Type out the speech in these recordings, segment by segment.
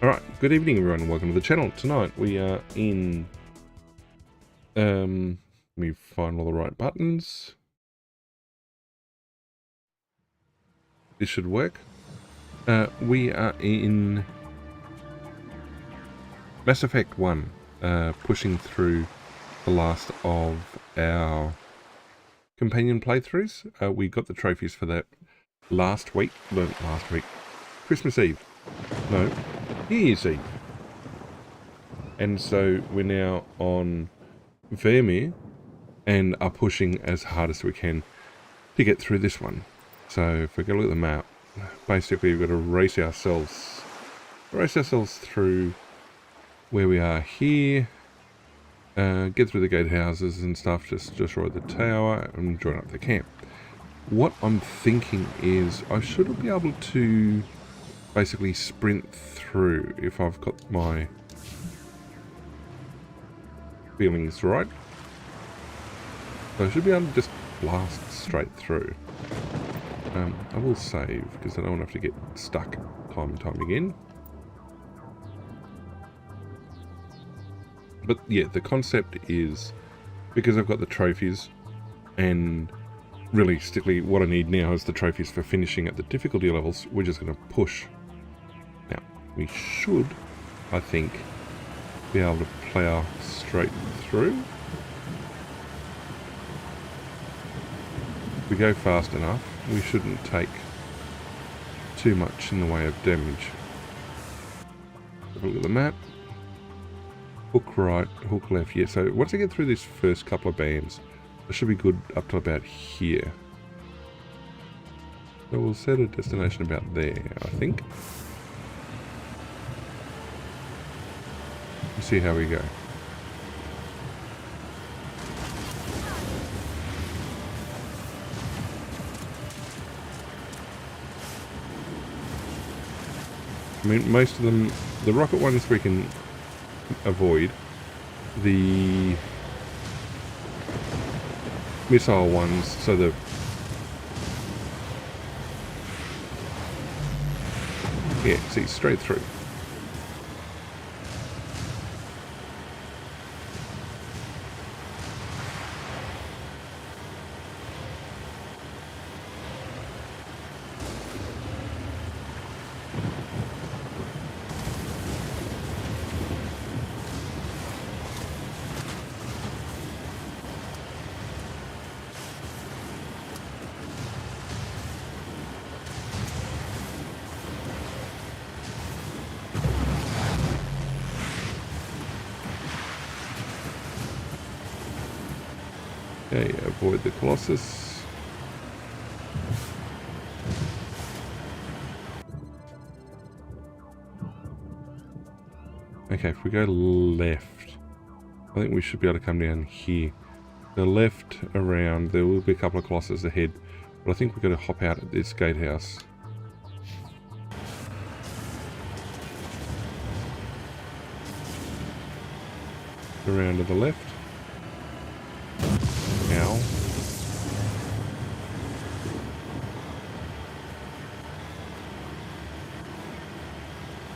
Alright, good evening everyone and welcome to the channel. Tonight we are in... let me find all the right buttons. This should work. We are in Mass Effect 1, pushing through the last of our companion playthroughs. We got the trophies for that last week, Christmas Eve. No, New Year's Eve. And so we're now on Vermeer and are pushing as hard as we can to get through this one. So if we go look at the map, basically we've got to race ourselves through where we are here, get through the gatehouses and stuff, just destroy the tower and join up the camp. What I'm thinking is I should be able to basically sprint through if I've got my feelings right. So I should be able to just blast straight through. I will save because I don't want to have to get stuck time and time again. But yeah, the concept is, because I've got the trophies, and realistically what I need now is the trophies for finishing at the difficulty levels, we're just going to push. Now, we should, I think, be able to plough straight through. If we go fast enough, we shouldn't take too much in the way of damage. Have a look at the map. Hook right, hook left, yeah. So once I get through this first couple of bands, I should be good up to about here. So we'll set a destination about there, I think. Let's see how we go. I mean, most of them, the rocket ones we can avoid. The missile ones, so the see, straight through. Okay, avoid the Colossus. Okay, if we go left, I think we should be able to come down here. The left around, there will be a couple of Colossus ahead, but I think we've got to hop out at this gatehouse. Around to the left. Ow.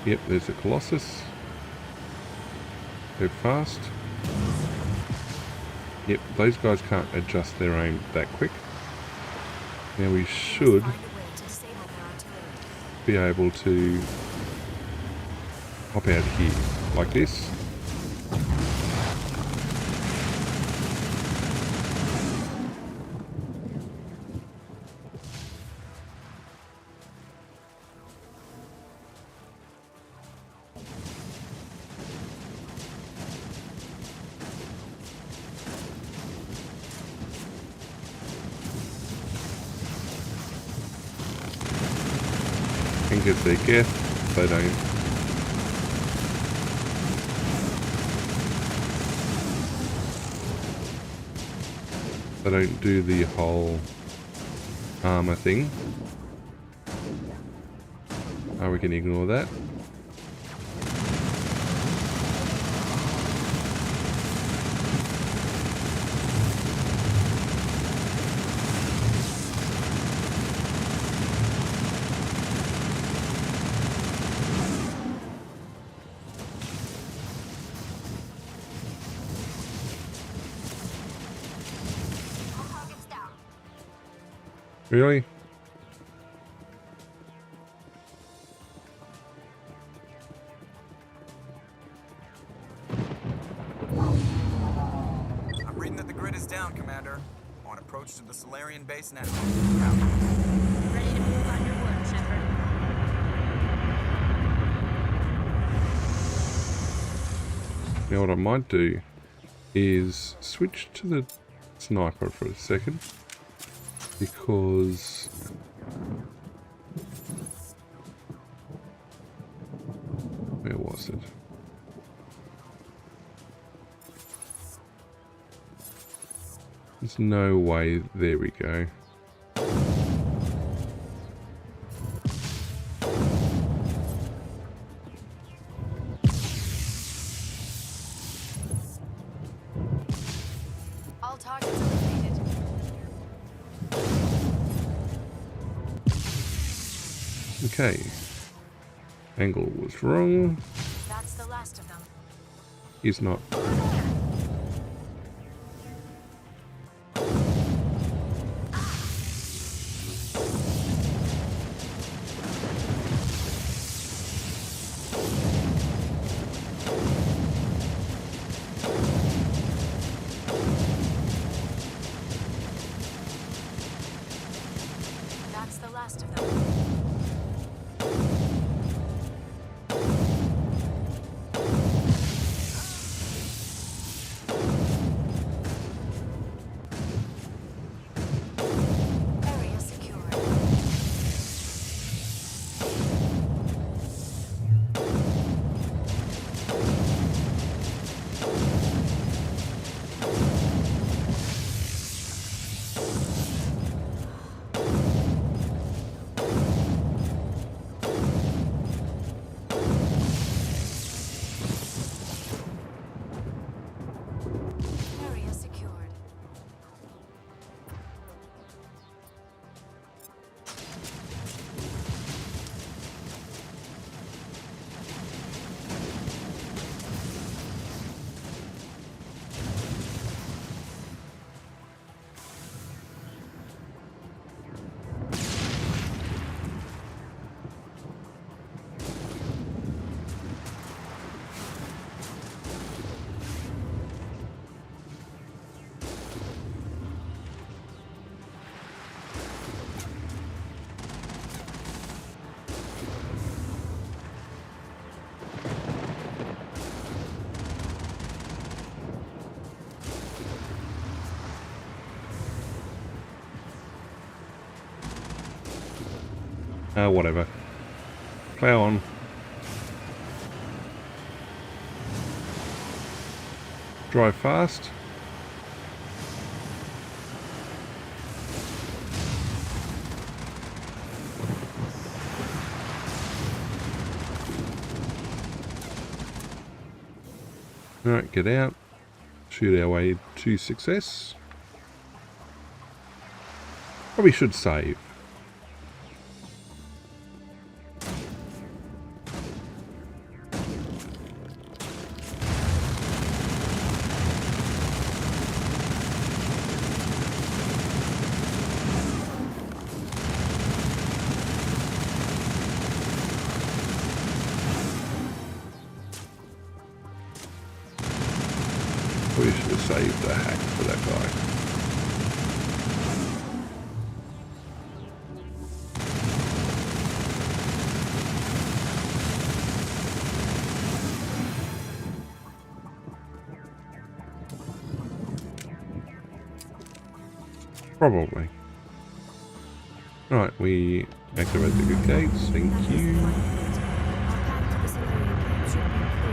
Yep, there's a Colossus. Go fast. Yep, those guys can't adjust their aim that quick. Now we should be able to hop out here like this. And get their geth, they don't do the whole armor thing. Oh, we can ignore that. Really? I'm reading that the grid is down, Commander. On approach to the Solarian base now. Ready to move on your word, Shepard. Now what I might do is switch to the sniper for a second, because where was it? There's no way. There we go. All targets eliminated. Okay. Angle was wrong. That's the last of them. He's not. That's the last of them. Area secured. Area secured. Whatever. Plow on. Drive fast. Alright, get out. Shoot our way to success. Probably should save. Probably should have saved the hack for that guy. Probably. Right, we activate the good gates. Thank you. Our path to the Solarian camp should be clear.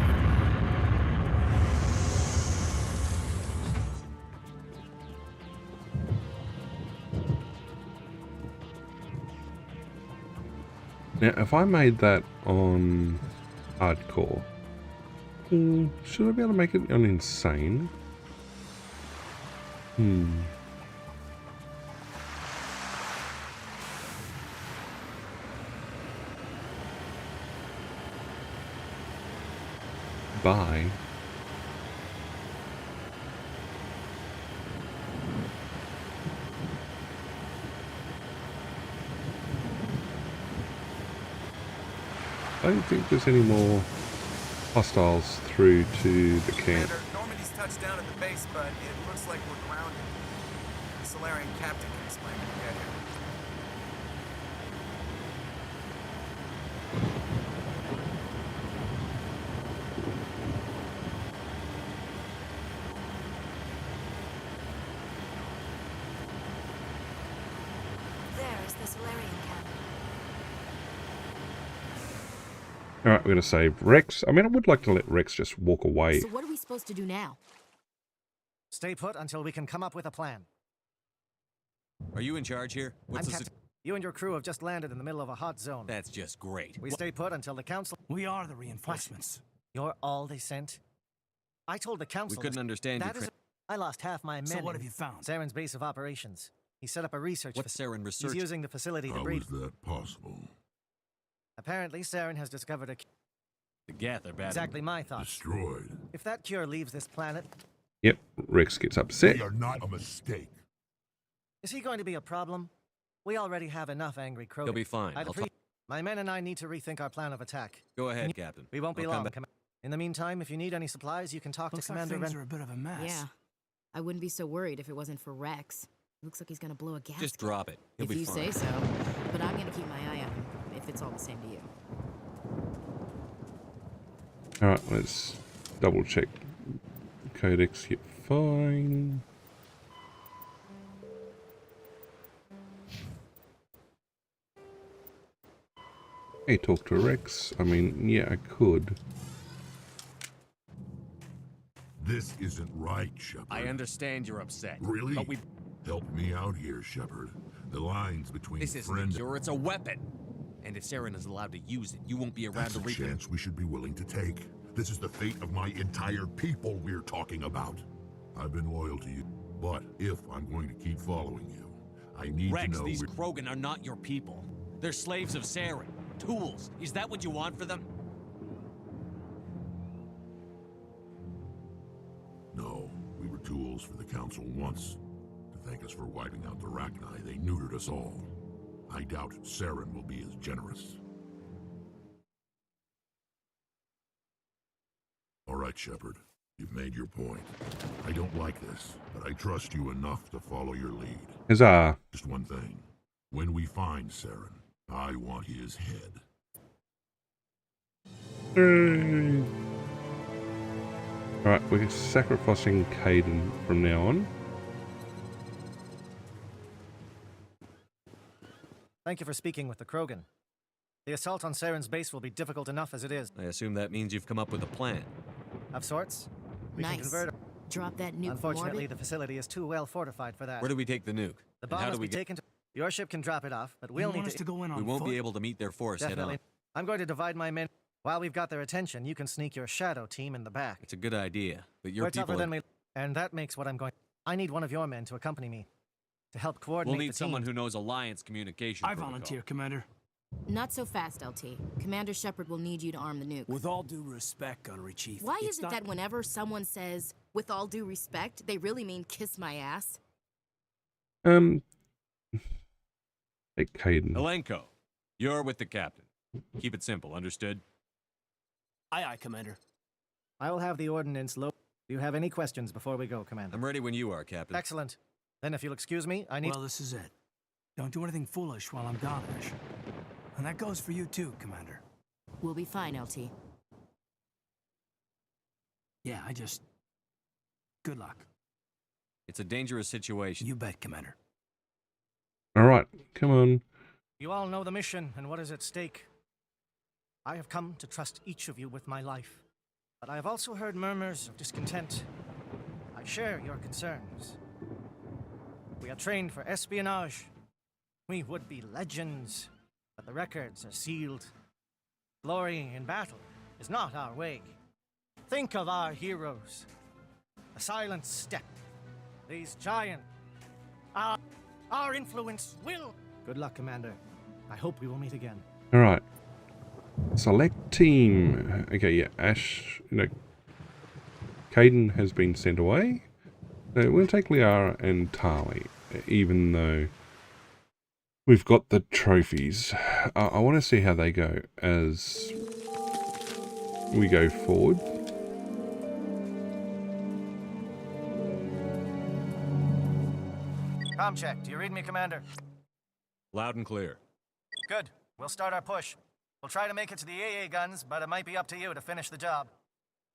Now, if I made that on hardcore, should I be able to make it on insane? Bye. don't think there's any more hostiles through to the camp. Commander, Normandy's touched down at the base, but it looks like we're grounded. The Solarian captain can explain when we get here. There is the Solarian camp. Alright, we're going to save Rex. I mean, I would like to let Rex just walk away. So what are we supposed to do now? Stay put until we can come up with a plan. Are you in charge here? What's I'm the Captain. You and your crew have just landed in the middle of a hot zone. That's just great. We stay put until the council... We are the reinforcements. You're all they sent? I told the We council... couldn't understand you. That is... I lost half my men. So what in have you found? Saren's base of operations. He set up a research... What's Saren He's research? using the facility to How breed... is that possible? Apparently, Saren has discovered a... The Geth are bad. Exactly my thoughts. Destroyed. If that cure leaves this planet, Yep, Rex gets upset. They are not a mistake. is he going to be a problem? We already have enough angry Krogan. He'll be fine. I'd I'll appre- My men and I need to rethink our plan of attack. Go ahead, Captain. We won't be I'll come long. back. In the meantime, if you need any supplies, you can talk Looks to like Commander things Ren. are a bit of a mess. Yeah. I wouldn't be so worried if it wasn't for Rex. Looks like he's gonna blow a gasket. Just drop it. He'll if be you fine. say so. But I'm gonna keep my eye on him, if it's all the same to you. Alright, let's double check. Codex, yep, fine. Hey, talk to Rex. I mean, yeah, I could. This isn't right, Shepard. I understand you're upset. Really? But we. Help me out here, Shepard. The lines between This isn't a friend cure, it's a weapon. And if Saren is allowed to use it, you won't be around That's to a reap it. chance we should be willing to take. This is the fate of my entire people we're talking about. I've been loyal to you, but if I'm going to keep following you, I need Rex, to know these we're... Krogan are not your people. They're slaves of Saren. Tools. Is that what you want for them? No, we were tools for the Council once. To thank us for wiping out the Rachni, they neutered us all. I doubt Saren will be as generous. All right, Shepard. You've made your point. I don't like this, but I trust you enough to follow your lead. Huzzah. Just one thing. When we find Saren, I want his head. Hooray. Alright, we're sacrificing Caden from now on. Thank you for speaking with the Krogan. The assault on Saren's base will be difficult enough as it is. I assume that means you've come up with a plan. Of sorts. We can Nice. convert... Drop that nuke Unfortunately, from orbit. the facility is too well fortified for that. Where do we take the nuke? The And bomb how must do be we get... taken to... Your ship can drop it off, but You we'll want need us to go in on We won't foot? be able to meet their force head Definitely. on. I'm going to divide my men. While we've got their attention, you can sneak your shadow team in the back. It's a good idea, but your We're people tougher are... than we... And that makes what I'm going... I need one of your men to accompany me. To help coordinate We'll need the team. someone who knows Alliance communication I protocol. volunteer, Commander. Not so fast, LT. Commander Shepard will need you to arm the nuke. With all due respect, Gunnery Chief. Why it's is it not- that whenever someone says, with all due respect, they really mean kiss my ass? Hey, Caden. Elenko, you're with the captain. Keep it simple, understood? Aye, aye, Commander. I will have the ordnance low. Do you have any questions before we go, Commander? I'm ready when you are, Captain. Excellent. Then if you'll excuse me, I need... Well, this is it. Don't do anything foolish while I'm gone, Ash. And that goes for you too, Commander. We'll be fine, LT. Yeah, I just... Good luck. It's a dangerous situation. You bet, Commander. Alright, come on. You all know the mission and what is at stake. I have come to trust each of you with my life. But I have also heard murmurs of discontent. I share your concerns. We are trained for espionage. We would be legends, but the records are sealed. Glorying in battle is not our way. Think of our heroes. The silent step. These giants. Our influence will... Good luck, Commander. I hope we will meet again. Alright. Select team. Okay, yeah, Ash, Caden has been sent away. So we'll take Liara and Tali, even though we've got the trophies. I want to see how they go as we go forward. Com check. Do you read me, Commander? Loud and clear. Good. We'll start our push. We'll try to make it to the AA guns, but it might be up to you to finish the job.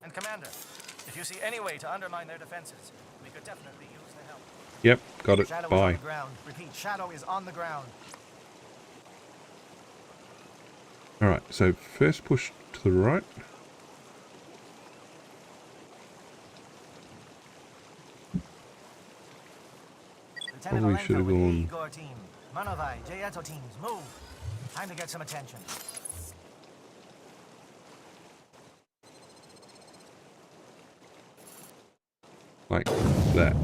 And Commander, if you see any way to undermine their defenses, we could definitely use the help. Yep, got it. Shadow is Bye. on the ground. Repeat, Shadow is on the ground. Alright, so first push to the right. Lieutenant Probably Alenko should have with the gone- Igor team. Manovai, Jayeto teams, move. Time to get some attention. Like that.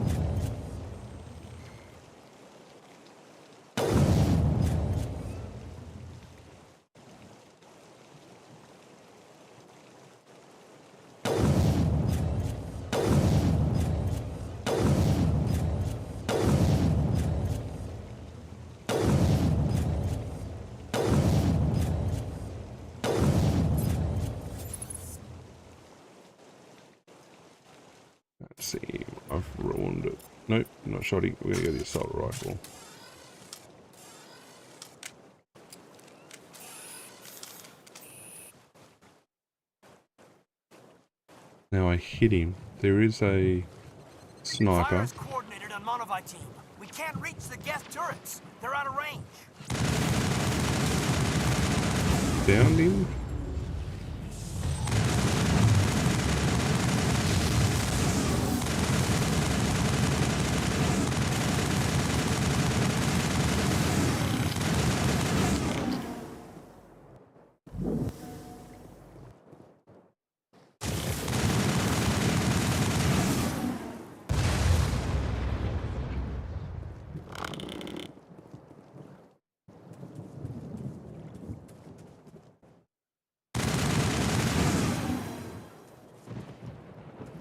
Let's see, I've ruined it. Nope, not shoddy. We're gonna go the assault rifle. Now I hit him. There is a sniper. Fire is coordinated on Monovite team. We can't reach the Geth turrets. They're out of range. Downed him.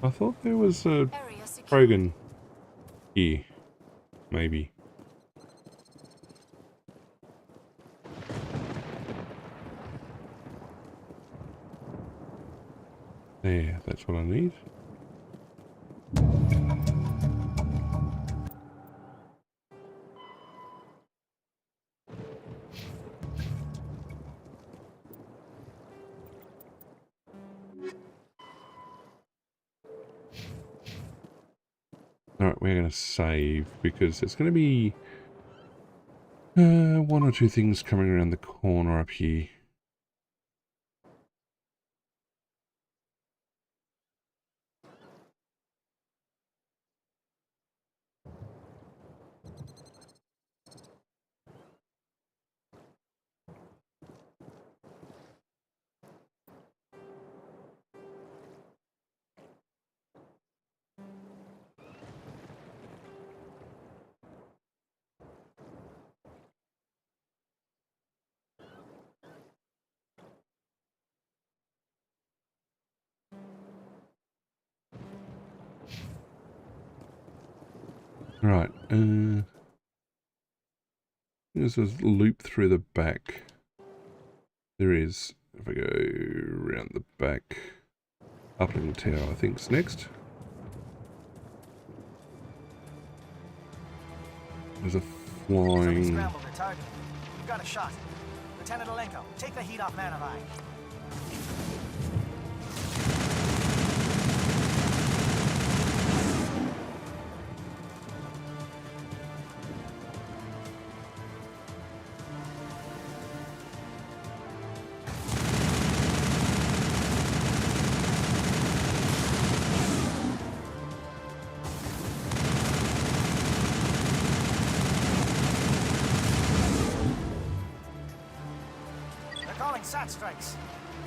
I thought there was a Area secure. Paragon here. Maybe. There, that's what I need. Alright, we're going to save because there's going to be one or two things coming around the corner up here. Right, there's a loop through the back. There is. If I go around the back, uplink tower, I think's next. There's a Somebody flying. scrambled their target. You've got a shot. Lieutenant Alenko, take the heat off Manovai. They're calling SAT strikes.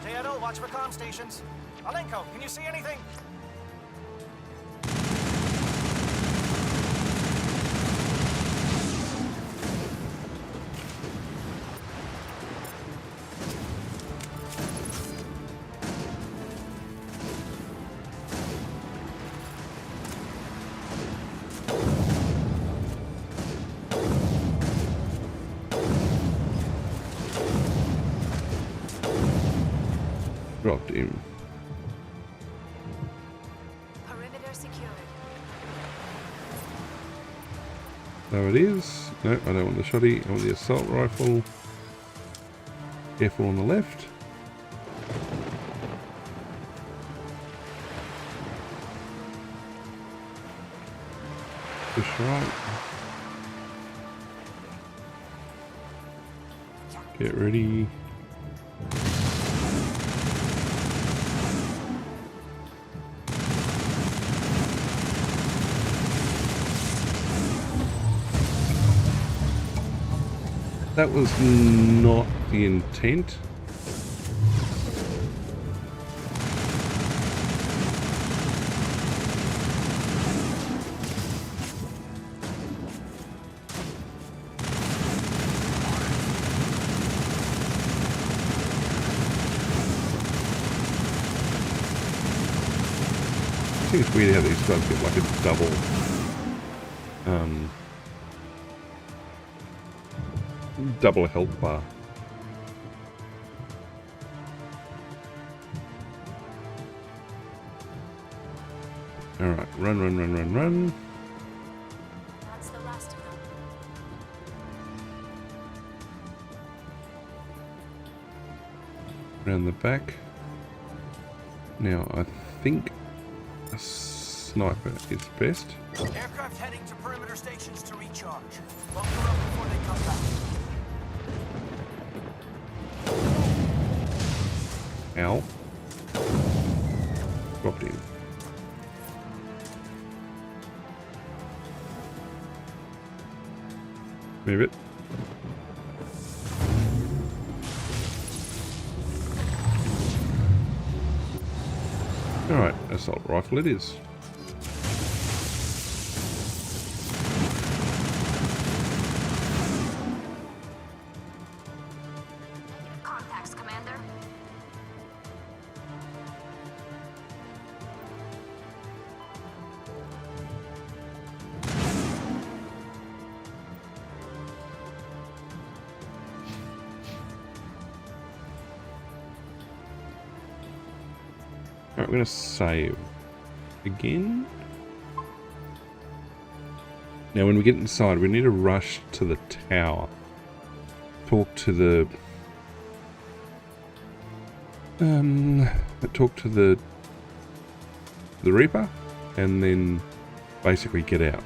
Jayeto, watch for comm stations. Alenko, can you see anything? Dropped him. There it is. No, I don't want the shotty. I want the assault rifle. Careful on the left. Push right. Get ready. That was not the intent. I think it's weird how these guys get like a double double health bar. Alright, run. That's the last of them. Around the back. Now I think a sniper is best. Aircraft heading to perimeter stations to recharge. Bunker up before they come back. Ow. Dropped in. Move it. Alright, assault rifle it is. Contacts, Commander. Alright, we're going to save again. Now when we get inside, we need to rush to the tower. Talk to the... the Reaper, and then basically get out.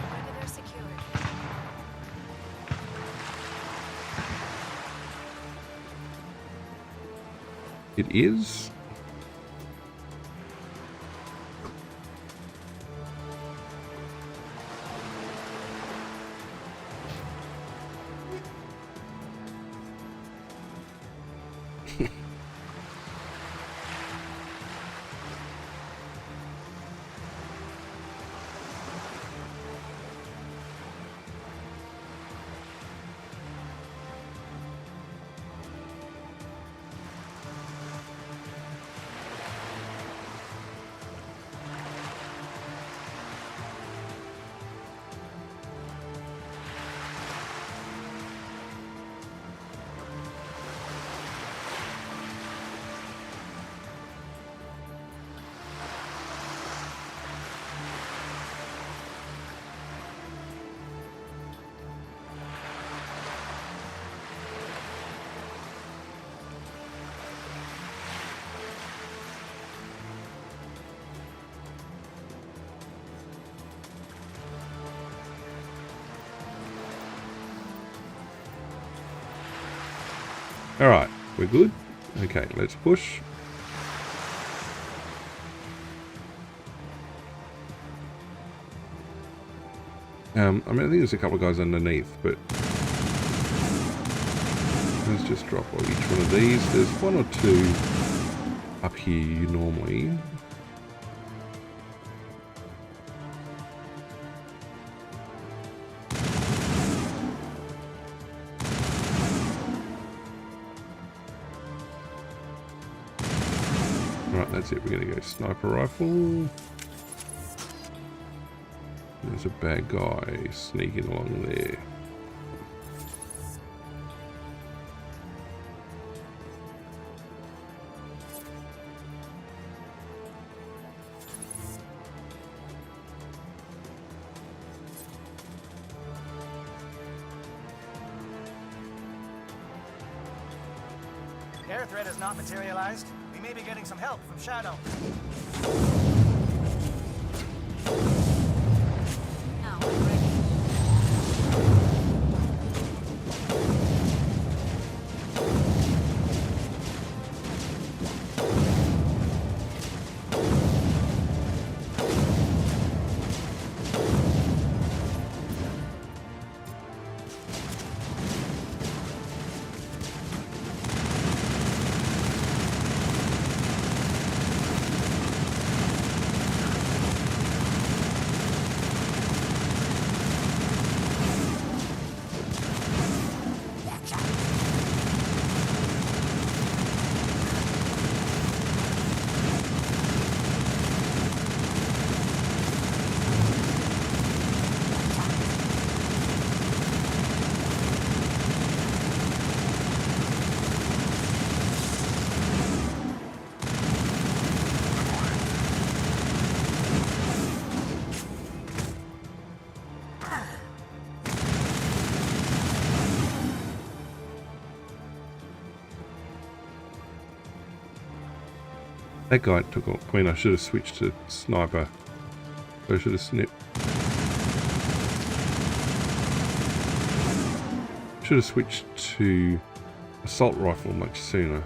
Perimeter secured. It is. Alright, we're good. Okay, let's push. I mean, I think there's a couple of guys underneath, but let's just drop each one of these. There's one or two up here normally. Right, that's it. We're going to go sniper rifle. There's a bad guy sneaking along there. Air threat has not materialized. We may be getting some help from Shadow. Now, I'm ready. That guy took off. I mean, I should have switched to sniper. I should have snipped. Should have switched to assault rifle much sooner.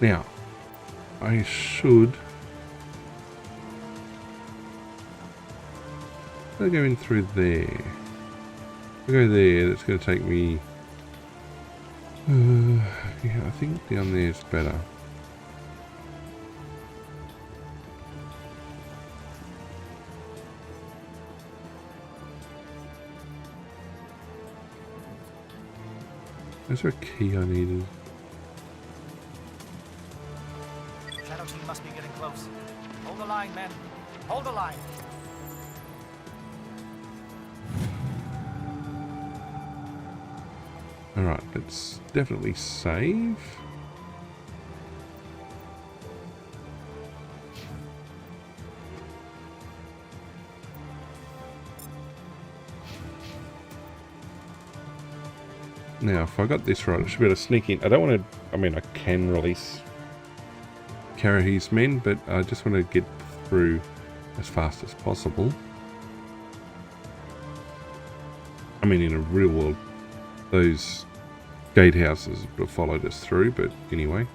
Now, I should go in through there. If I go there, that's going to take me. Yeah, I think down there is better. Is there a key I needed? Shadow team must be getting close. Hold the line, men. Hold the line. Alright, let's definitely save. Now, if I got this right, I should be able to sneak in. I don't want to, I mean, I can release Karahi's men, but I just want to get through as fast as possible. I mean, in a real world, those gatehouses would have followed us through, but anyway.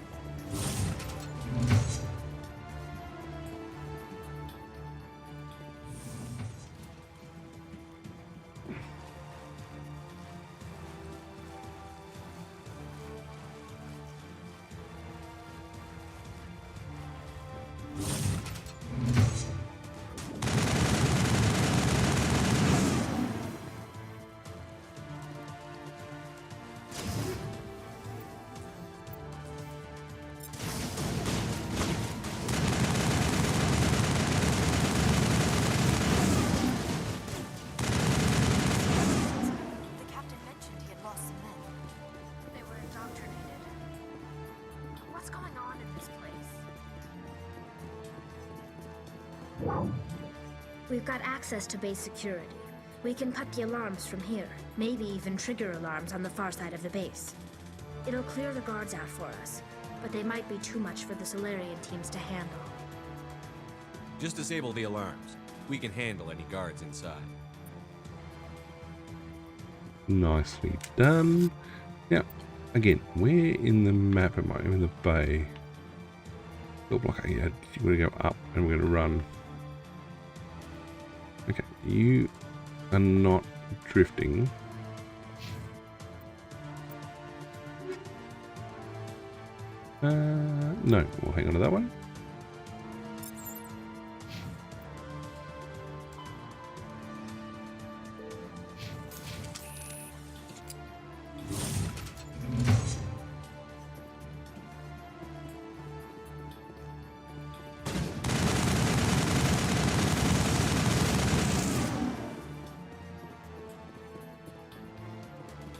We've got access to base security. We can cut the alarms from here, maybe even trigger alarms on the far side of the base. It'll clear the guards out for us, but they might be too much for the Solarian teams to handle. Just disable the alarms. We can handle any guards inside. Nicely done. Now, again, where in the map am I? I'm in the bay. Little block. Yeah, we're going to go up and we're going to run. Okay, you are not drifting. No, we'll hang on to that one.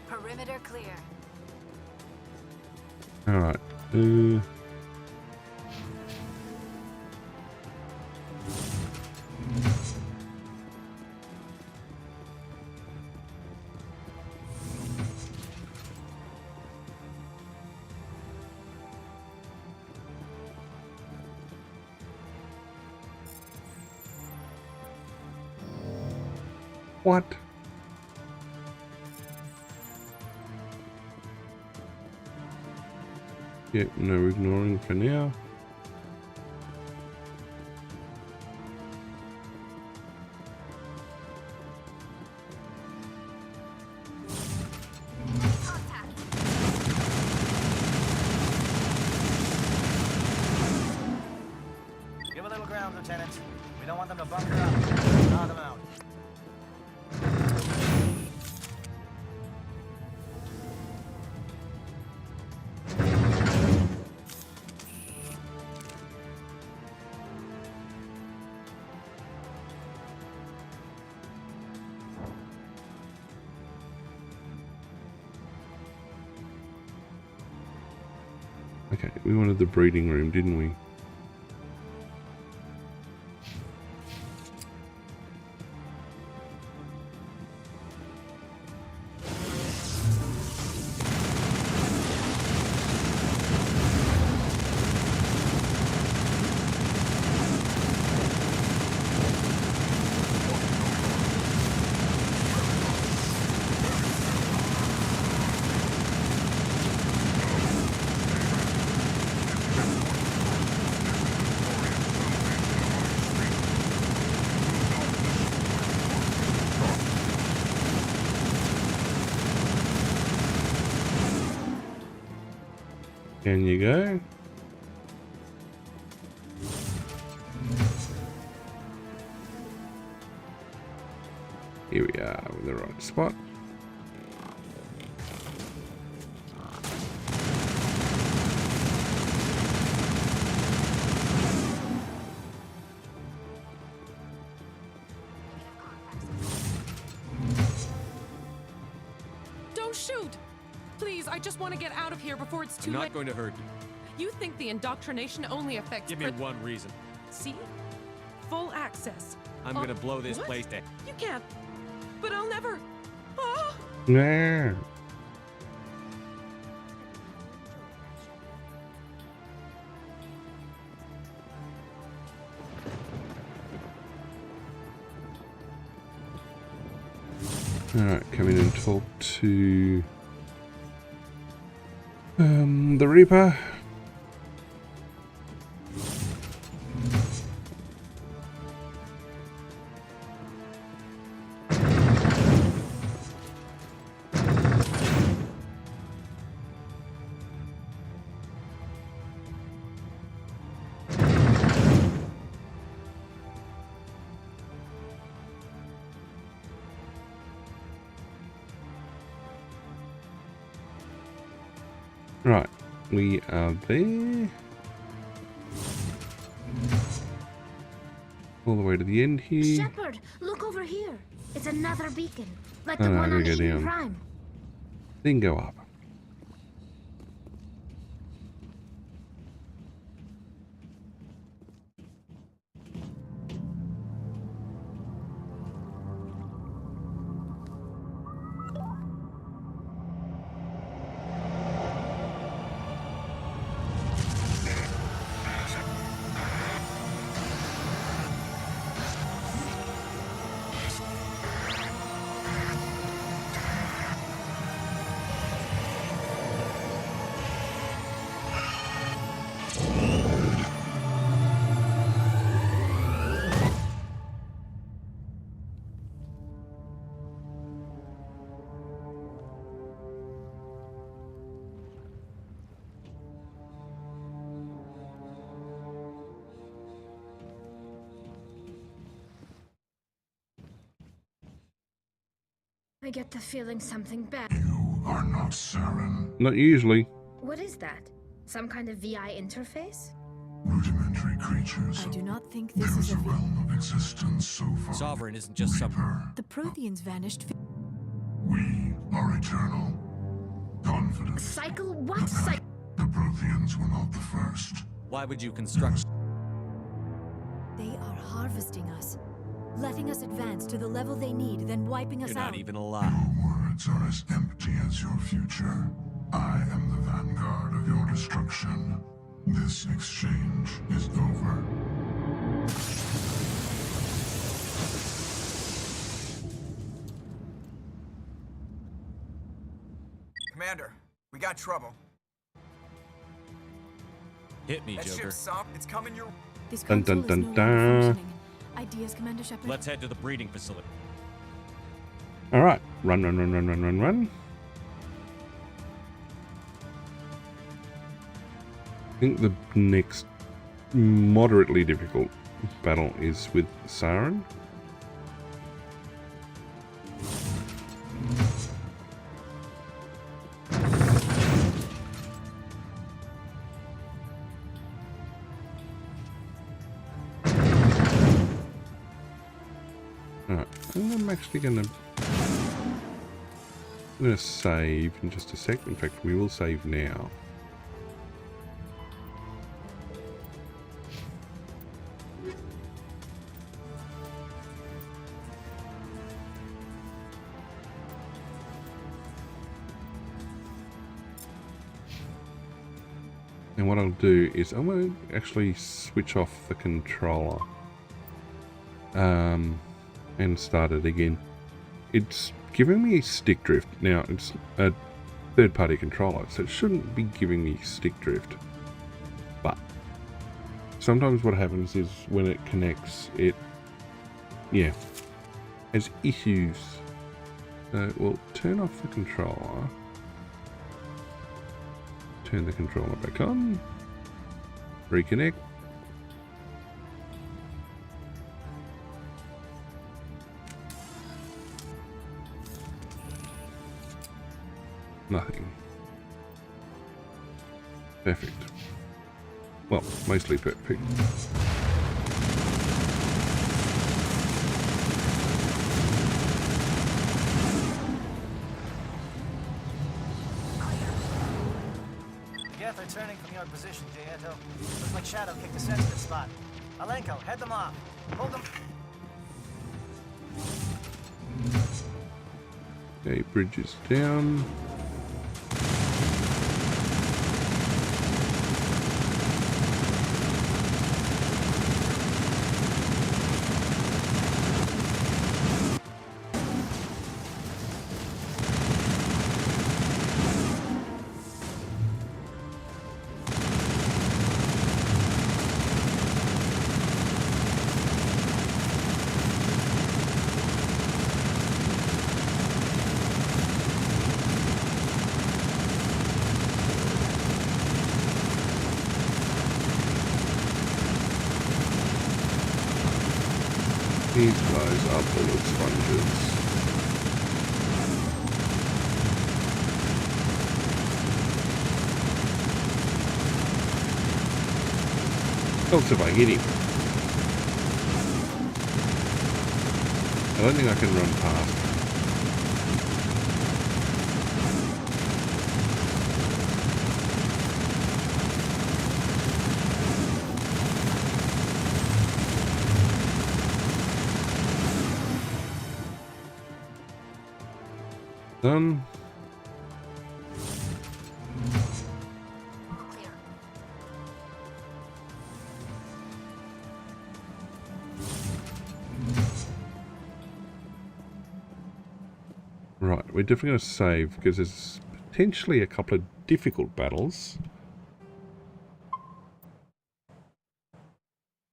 Perimeter clear. Alright. What? Yep, no ignoring for now. Give a little ground, Lieutenant. We don't want them to bunker up. Draw them out. Okay, we wanted the breeding room, didn't we? Can you go? Here we are, with the right spot. Don't shoot! Please, I just want to get out of here before it's too I'm not late. going to hurt you. You think the indoctrination only affects... Give me one reason. See? Full access. I'm gonna blow this what? place to... You can't. But I'll never... Oh! Nah. Alright, come in and talk to the Reaper. Right, we are there. All the way to the end here. Shepard, look over here. It's another beacon, like Oh, the no, one we on go Eden down. Prime. Then go up. I get the feeling something bad. You are not Saren. Not usually. What is that? Some kind of VI interface? Rudimentary creatures. I do not think There this is is a realm of existence so far. Sovereign isn't just some... Reaper. The Protheans vanished. We are eternal. Confident. Cycle? What cycle? The Protheans were not the first. Why would you construct... They are harvesting us, letting us advance to the level they need, then wiping us You're out. not even alive. Your words are as empty as your future. I am the vanguard of your destruction. This exchange is over. Commander, we got trouble. Hit me, That Joker. ship's sunk. It's coming your... This Dun, dun, console is no dun, longer dun. functioning. Ideas, Commander Shepard? Let's head to the breeding facility. Alright. Run, run, run, run, run, run, run. I think the next moderately difficult battle is with Saren. Alright, I'm actually gonna save in just a sec. In fact, we will save now. And what I'll do is I'm going to actually switch off the controller and start it again. It's giving me stick drift. Now, it's a third-party controller, so it shouldn't be giving me stick drift. But sometimes what happens is when it connects, it, yeah, has issues. So we'll turn off the controller. Turn the controller back on. Reconnect. Nothing. Perfect. Well, mostly perfect. Geth are turning from your position, Jaeto. Looks like Shadow kicked a sensitive spot. Alenko, head them off. Hold them. Okay, bridges down. These guys are bullet sponges. Helps if I hit him. I don't think I can run past. Done. Right, we're definitely going to save because there's potentially a couple of difficult battles.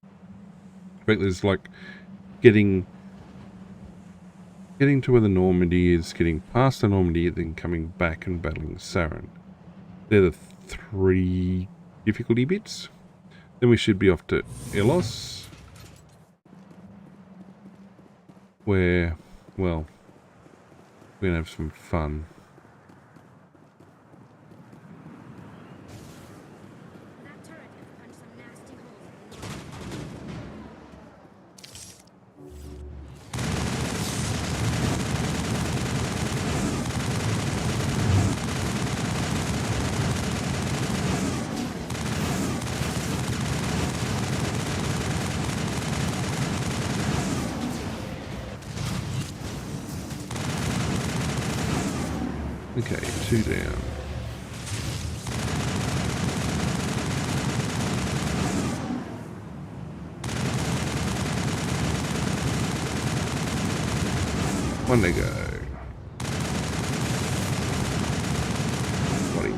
In fact, there's like getting to where the Normandy is, getting past the Normandy, then coming back and battling Saren. They're the 3 difficulty bits. Then we should be off to Ilos, where, well, We're gonna have some fun. That turret has punched some nasty holes. Okay, 2 down. One to go. Buddy.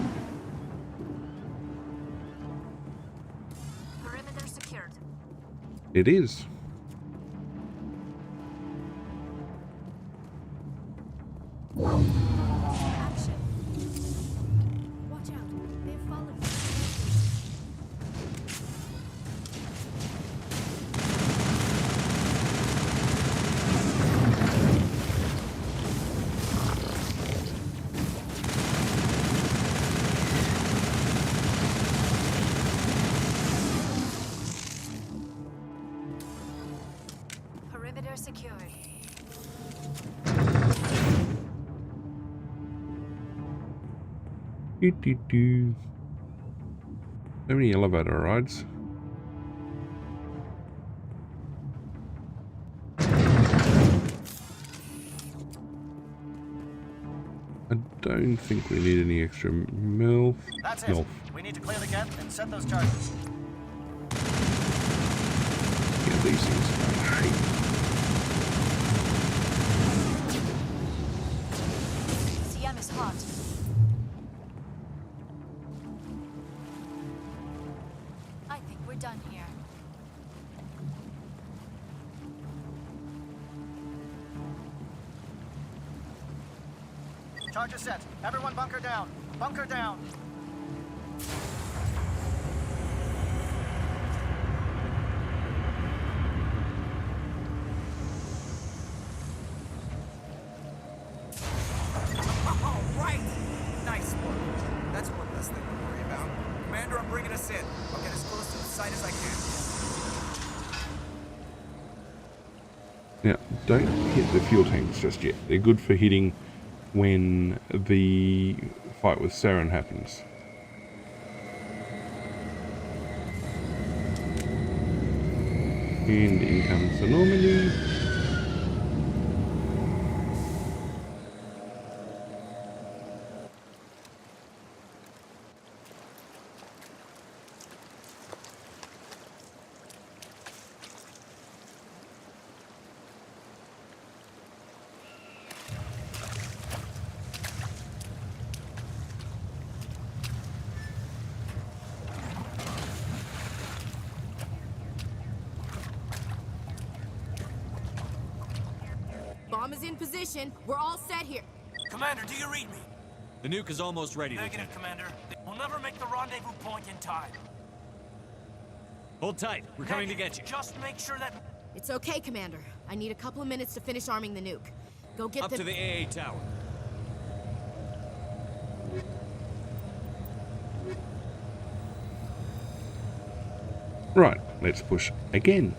Perimeter secured. It is. Action. Watch out. They have fallen. Perimeter secured. So many elevator rides. I don't think we need any extra milk. That's it. We need to clear the gap and set those charges. Yeah, these things I hate. CM is hot. I think we're done here. Charges set. Everyone bunker down. Bunker down. All right! Nice work. That's one less thing to worry about. Commander, I'm bringing us in. I'll get as close to the site as I can. Now, don't hit the fuel tanks just yet. They're good for hitting when the fight with Saren happens. And in comes the Normandy. Bomb is in position. We're all set here. Commander, do you read me? The nuke is almost ready, Negative, Lieutenant. Commander. We'll never make the rendezvous point in time. Hold tight. We're coming to get you. Just make sure that... It's okay, Commander. I need a couple of minutes to finish arming the nuke. Go get Up the... to the AA tower. Right, let's push again.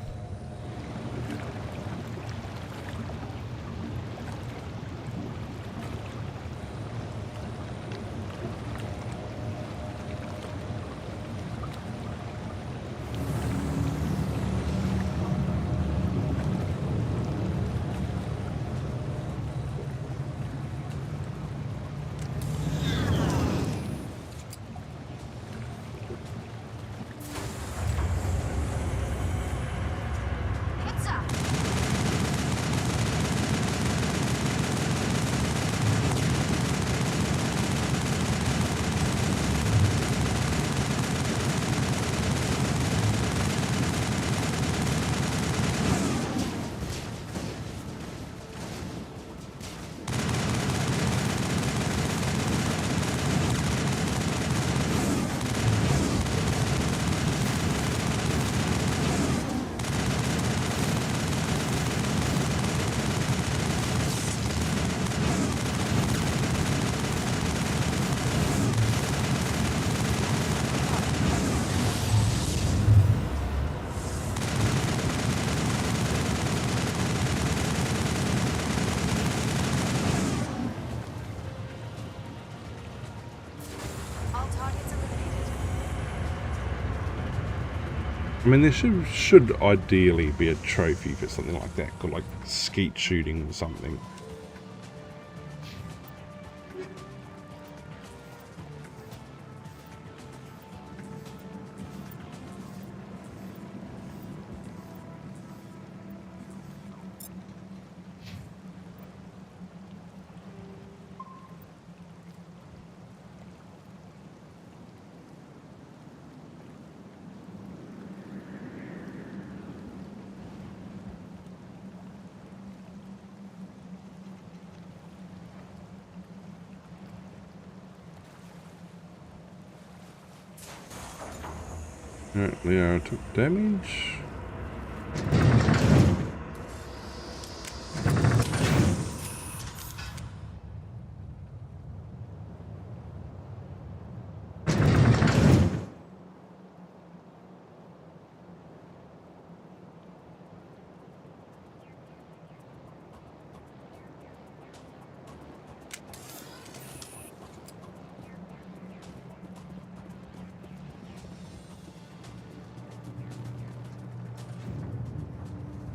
mean, there should ideally be a trophy for something like that, called like skeet shooting or something. Alright, Liara took damage.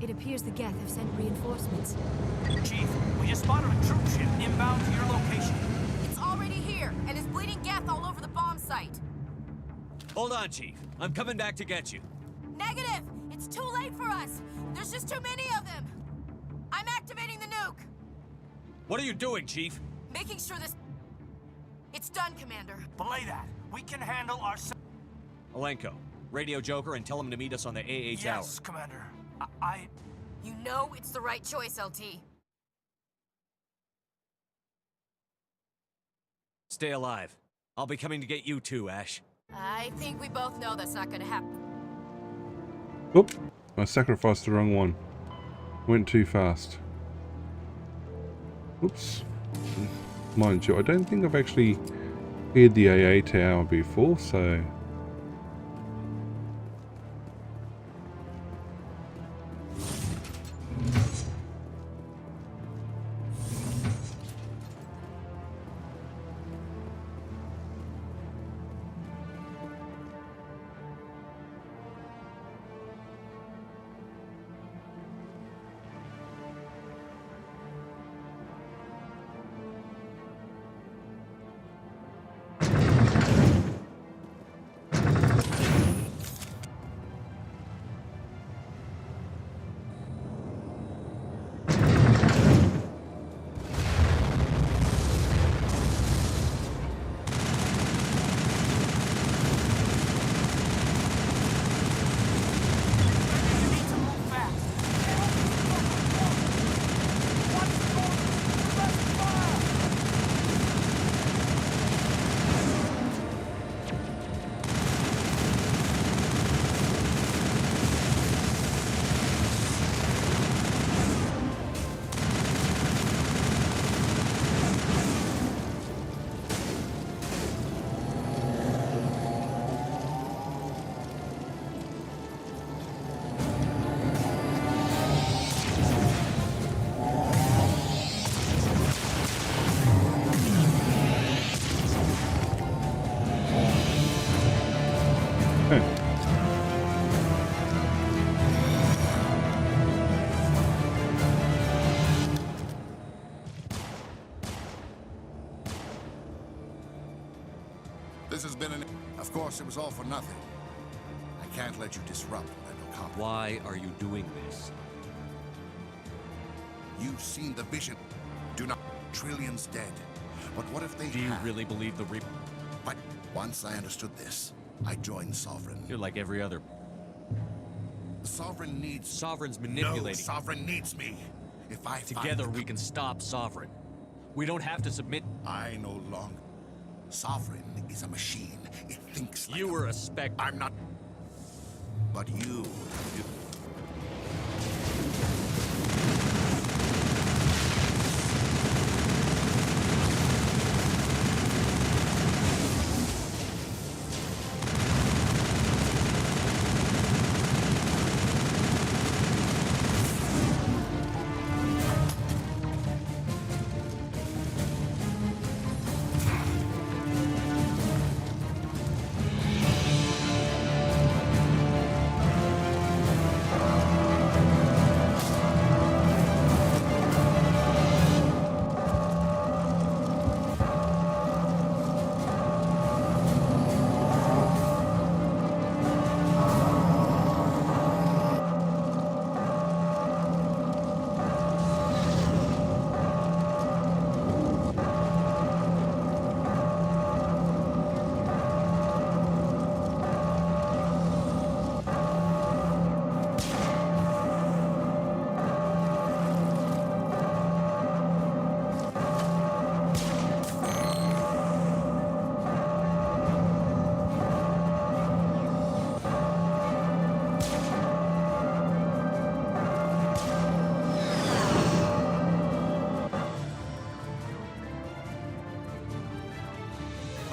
It appears the Geth have sent reinforcements. Chief, we just spotted a troop ship inbound to your location. It's already here, and is bleeding Geth all over the bomb site. Hold on, Chief. I'm coming back to get you. Negative! It's too late for us! There's just too many of them! I'm activating the nuke! What are you doing, Chief? Making sure this... It's done, Commander. Belay that. We can handle our... Alenko, radio Joker and tell him to meet us on the AA tower. Yes, Commander. You know it's the right choice, LT. Stay alive. I'll be coming to get you too, Ash. I think we both know that's not gonna happen. Oop, I sacrificed the wrong one. Went too fast. Oops. Mind you, I don't think I've actually cleared the AA tower before, so... This has been Of course, it was all for nothing. I can't let you disrupt what I've accomplished. Why are you doing this? You've seen the vision. Do not... Trillions dead. But what if they Do you really believe the But once I understood this, I joined Sovereign. You're like every other... The Sovereign needs... Sovereign's manipulating. No, Sovereign needs me. If I Together we can stop Sovereign. We don't have to submit... I no longer... Sovereign is a machine. It thinks like You were a spec... I'm not... But you...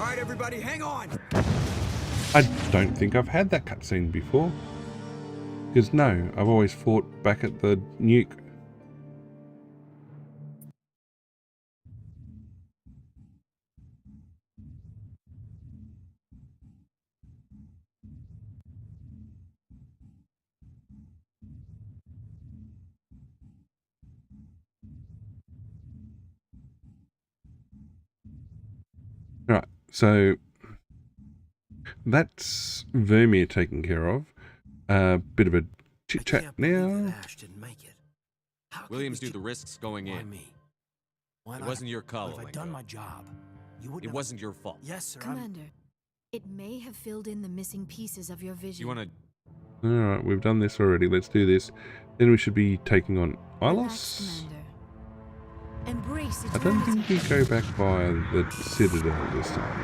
Alright, everybody, hang on! I don't think I've had that cutscene before. Because no, I've always fought back at the nuke. Right, so that's Vermeer taken care of. Bit of a chit chat now. Williams knew the risks going in. Why It not? wasn't your call. If I'd done my job, you wouldn't It have... wasn't your fault. Yes, sir. Commander, it may have filled in the missing pieces of your vision. You want to... Alright, we've done this already. Let's do this. Then we should be taking on Relax, Ilos. Commander. Embrace I don't eternity. think we go back via the Citadel this time.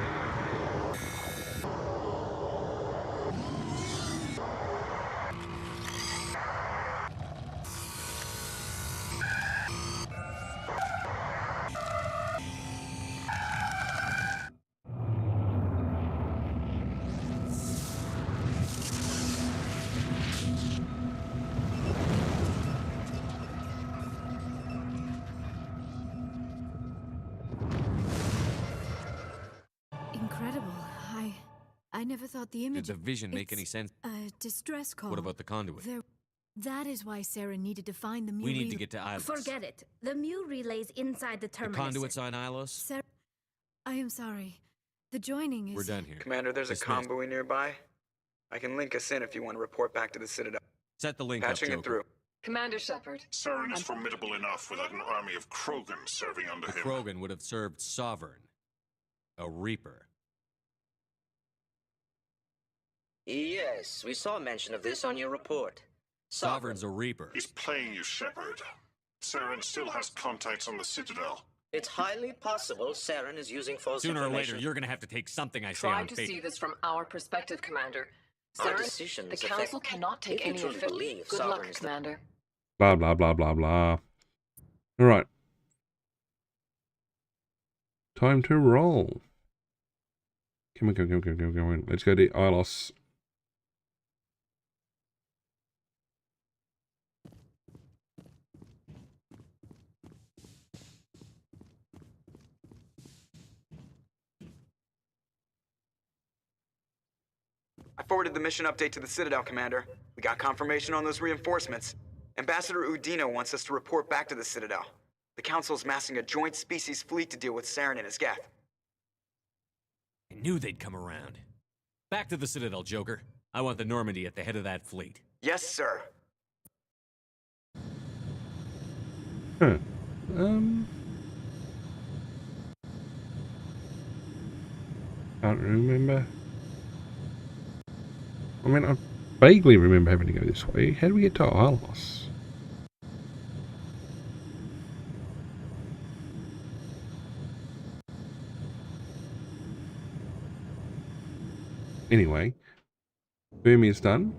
Incredible. I never thought the image... Did the vision make any It's sense? a distress call. What about the conduit? That is why Sarah needed to find the Mu We need relay. to get to Ilos. Forget it. The Mu relay's inside the The terminus. conduit's on Ilos? Sarah, I am sorry. The joining is... We're done here. Commander, there's Dismissed. a convoy nearby. I can link us in if you want to report back to the Citadel. Set the link Patching up, it Joker. through. Commander Shepard. Saren is formidable enough without an army of Krogan serving under The him. Krogan would have served Sovereign. A Reaper. Yes, we saw mention of this on your report. Sovereign's a Reaper. He's playing you, Shepard. Saren still has contacts on the Citadel. It's highly possible Saren is using false Sooner or information. later, you're going to have to take something I say Try on to faith. see this from our perspective, Commander. Our Saren, decisions the affect- Council cannot take If you any truly official... believe Good Sovereign luck, is the- Commander. Blah, blah, blah, blah, blah. Alright. Time to roll. Come on, come on, come on, come on, come on. Let's go to Ilos. I forwarded the mission update to the Citadel, Commander. We got confirmation on those reinforcements. Ambassador Udino wants us to report back to the Citadel. The Council's massing a joint species fleet to deal with Saren and his Geth. I knew they'd come around. Back to the Citadel, Joker. I want the Normandy at the head of that fleet. Yes, sir. Huh. Can't remember. I mean, I vaguely remember having to go this way. How do we get to Ilos? Anyway, Vermeer's done.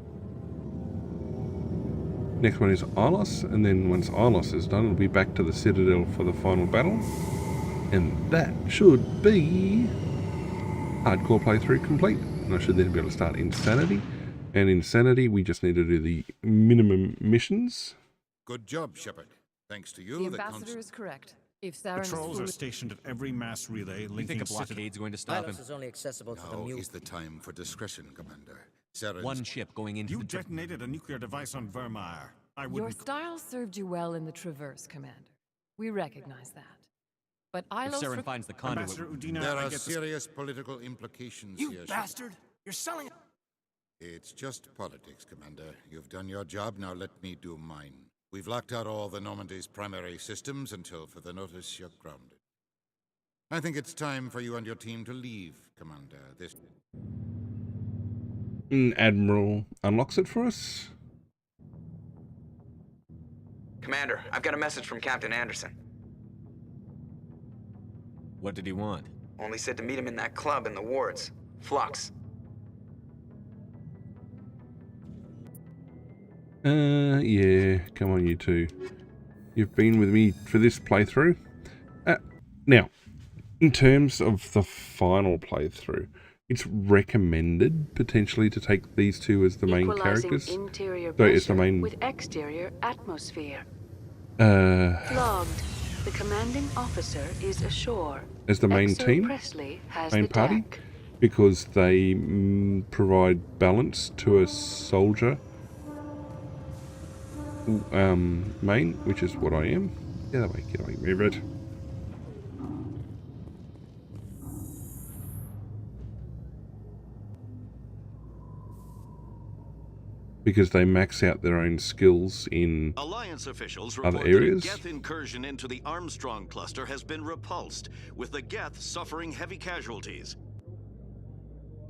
Next one is Ilos, and then once Ilos is done, it'll be back to the Citadel for the final battle. And that should be hardcore playthrough complete. And I should then be able to start Insanity. And Insanity, we just need to do the minimum missions. Good job, Shepard. Thanks to you, The the Ambassador is correct. If Saren Patrols is are fully... stationed at every mass relay You linking think a Citadel. blockade's going to stop him? Ilos is only accessible to the Now Mu. is the time for discretion, Commander. Saren's... One ship going into You the... detonated a nuclear device on Vermeer. I Your wouldn't... style served you well in the Traverse, Commander. We recognize that. But If Ilos... Saren finds the conduit... Ambassador Udina, There I are get the... serious political implications You here, Shepard. bastard! You're selling... It's just politics, Commander. You've done your job, now let me do mine. We've locked out all the Normandy's primary systems until further notice you're grounded. I think it's time for you and your team to leave, Commander. This... Admiral unlocks it for us. Commander, I've got a message from Captain Anderson. What did he want? Only said to meet him in that club in the wards. Flux. Yeah, come on, you two. You've been with me for this playthrough. Now, In terms of the final playthrough, it's recommended potentially to take these two as the main characters. Interior So it's the main with exterior atmosphere. Logged. The commanding officer is ashore. As the main team, Presley has main party, because they provide balance to a soldier main, which is what I am. Get away, move it. Because they max out their own skills in Alliance officials other report areas. that a Geth incursion into the Armstrong cluster has been repulsed, with the Geth suffering heavy casualties.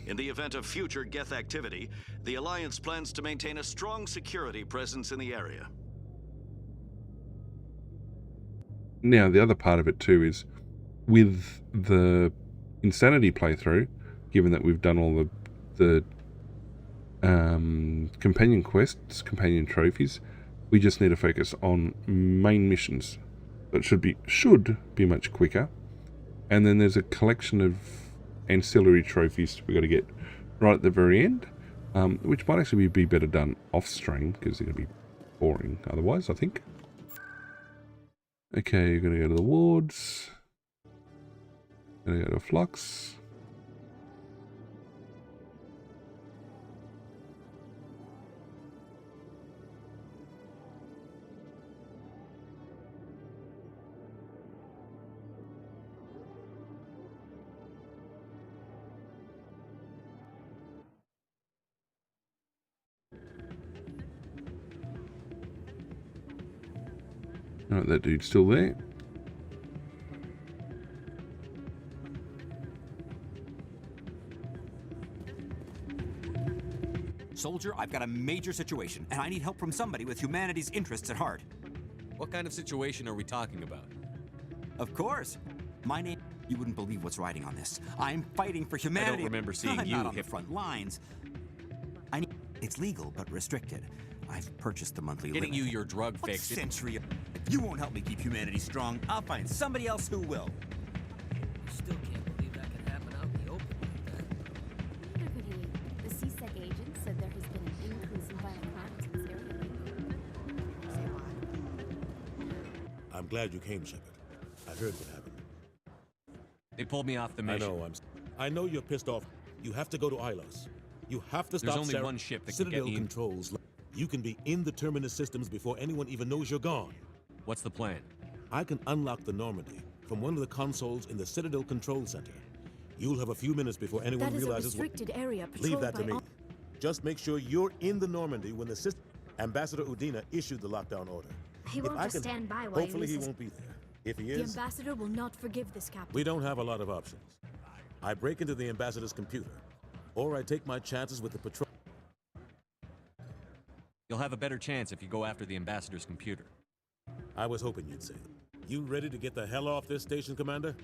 In the event of future Geth activity, the Alliance plans to maintain a strong security presence in the area. Now, the other part of it too is, with the Insanity playthrough, given that we've done all the companion quests, companion trophies, we just need to focus on main missions. That should be much quicker. And then there's a collection of ancillary trophies we got to get right at the very end, which might actually be better done off stream because they're going to be boring otherwise, I think. Okay, you're going to go to the wards. Going to go to Flux. Alright, that dude's still there. Soldier, I've got a major situation, and I need help from somebody with humanity's interests at heart. What kind of situation are we talking about? Of course. My name... You wouldn't believe what's riding on this. I'm fighting for humanity. I don't remember seeing I'm you not on hit the front lines. It's legal, but restricted. I've purchased the monthly Getting limit. you your drug What fix. century of... You won't help me keep humanity strong. I'll find somebody else who will. Still can't believe that could happen out in the open like that. Neither could he. The CSEC agent said there has been an increase in violent crimes in this area lately. Say why? I'm glad you came, Shepard. I heard what happened. They pulled me off the mission. I know you're pissed off. You have to go to Ilos. You have to stop. There's only one ship that can Citadel get me in. controls. You can be in the Terminus systems before anyone even knows you're gone. What's the plan? I can unlock the Normandy from one of the consoles in the Citadel Control Center. You'll have a few minutes before anyone That is realizes a restricted area Leave patrolled that to by me. Just make sure you're in the Normandy when the system... Ambassador Udina issued the lockdown order. He won't just stand by while Hopefully he uses... won't be there. If he The is, ambassador will not forgive this, Captain. we don't have a lot of options. I break into the ambassador's computer, or I take my chances with the patrol. You'll have a better chance if you go after the ambassador's computer. I was hoping you'd say that. You ready to get the hell off this station, Commander?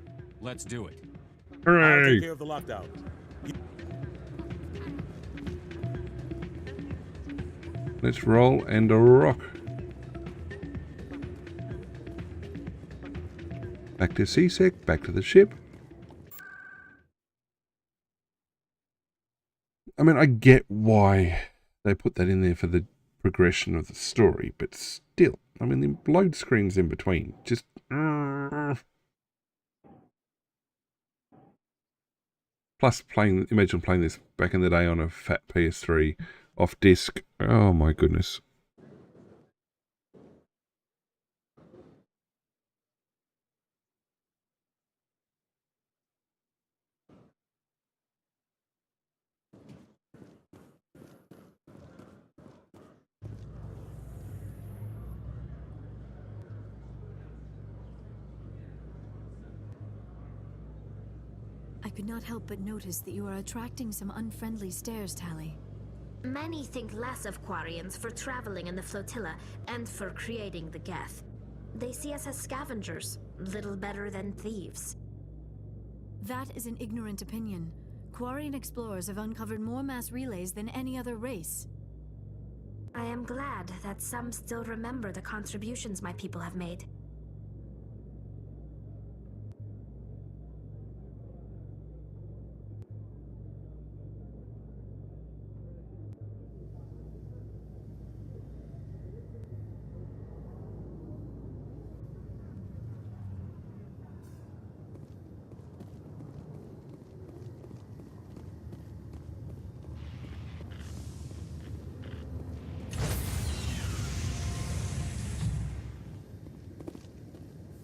Let's do it. I'll Hooray! take care of the lockdown. Let's roll and a rock. Back to CSEC, back to the ship. I mean, I get why they put that in there for the progression of the story, but still, I mean, the load screens in between, just... Plus, imagine playing this back in the day on a fat PS3 off disc. Oh my goodness. I could not help but notice that you are attracting some unfriendly stares, Tali. Many think less of Quarians for traveling in the flotilla and for creating the Geth. They see us as scavengers, little better than thieves. That is an ignorant opinion. Quarian explorers have uncovered more mass relays than any other race. I am glad that some still remember the contributions my people have made.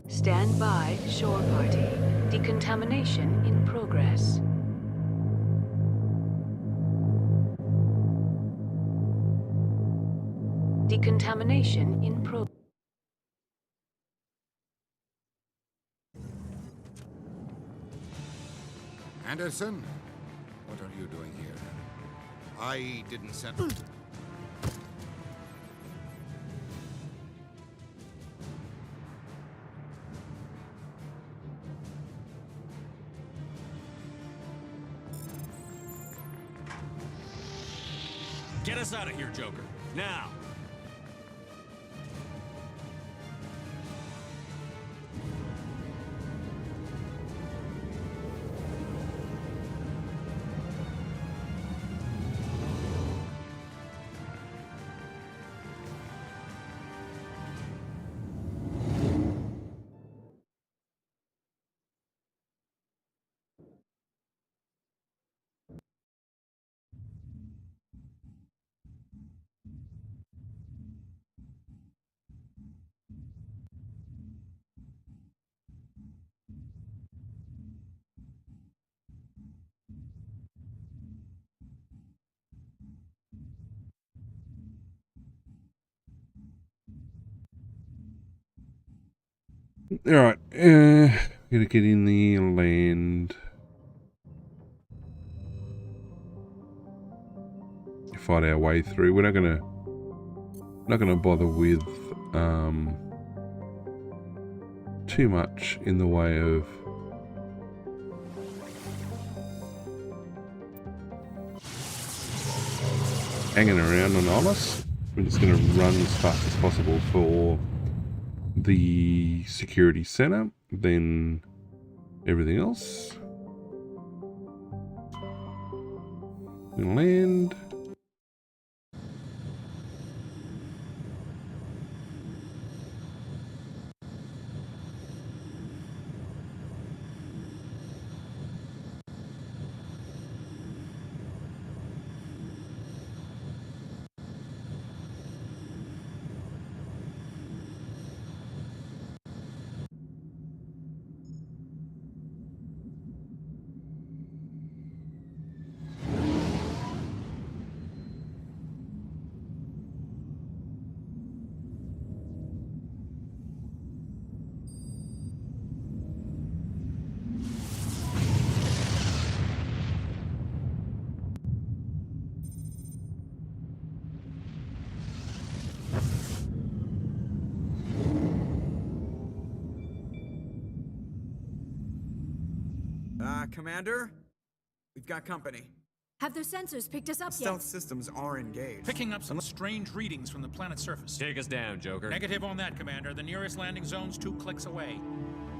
Stand by, shore party. Decontamination in progress. Decontamination in progress. Anderson, what are you doing here? I didn't send... Get us out of here, Joker. Now! Alright, gonna get in the land. Fight our way through. We're not gonna bother with too much in the way of hanging around on us. We're just gonna run as fast as possible for the security center, then everything else. We land. Commander? We've got company. Have their sensors picked us up Stealth yet? systems are engaged. Picking up some strange readings from the planet's surface. Take us down, Joker. Negative on that, Commander. The nearest landing zone's 2 clicks away.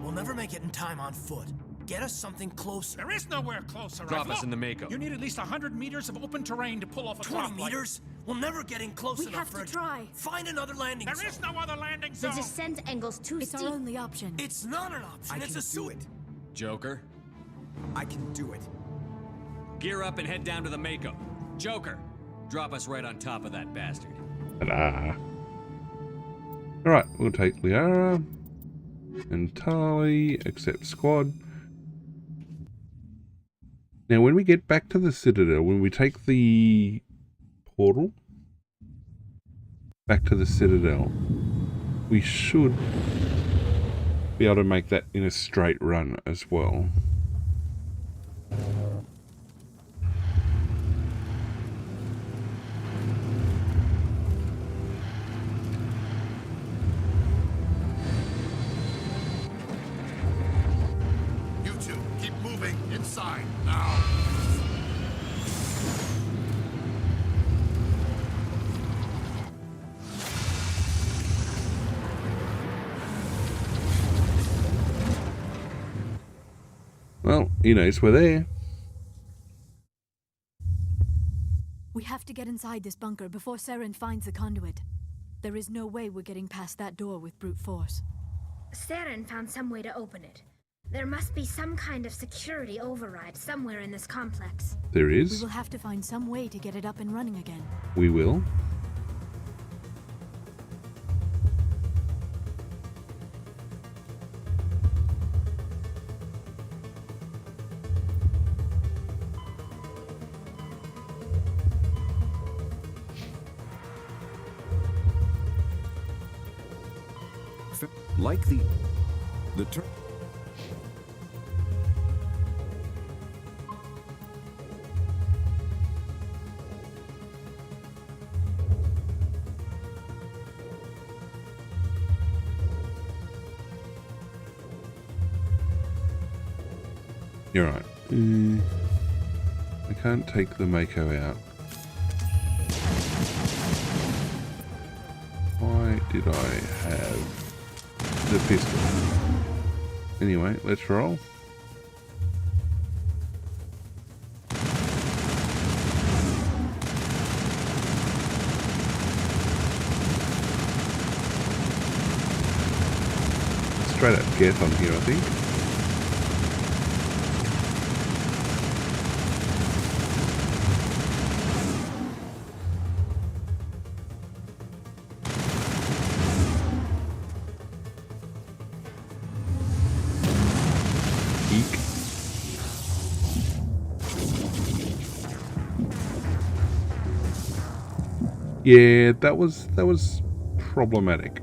We'll never make it in time on foot. Get us something closer. There is nowhere closer. Drop us in the Mako. You need at least 100 meters of open terrain to pull off a 20 drop meters? We'll never get in close We enough have for to it. try. Find another landing zone. There is no other landing The zone. descent angle's too It's steep. our only option. It's not an option. I It's can a do suit. it. Joker, I can do it. gear up and head down to the Mako. Joker, drop us right on top of that bastard. Ta-da. Alright, we'll take Liara and Tali, accept squad. Now when we get back to the Citadel, when we take the portal back to the Citadel, we should be able to make that in a straight run as well. You two, keep moving inside now. Well, he knows we're there. We have to get inside this bunker before Saren finds the conduit. There is no way we're getting past that door with brute force. Saren found some way to open it. There must be some kind of security override somewhere in this complex. There We is. will have to find some way to get it up and running again. We will. Like the term. You're right. I can't take the Mako out. Why did I have the pistol? Anyway, let's roll. Straight up Geth on here, I think. Yeah, that was problematic.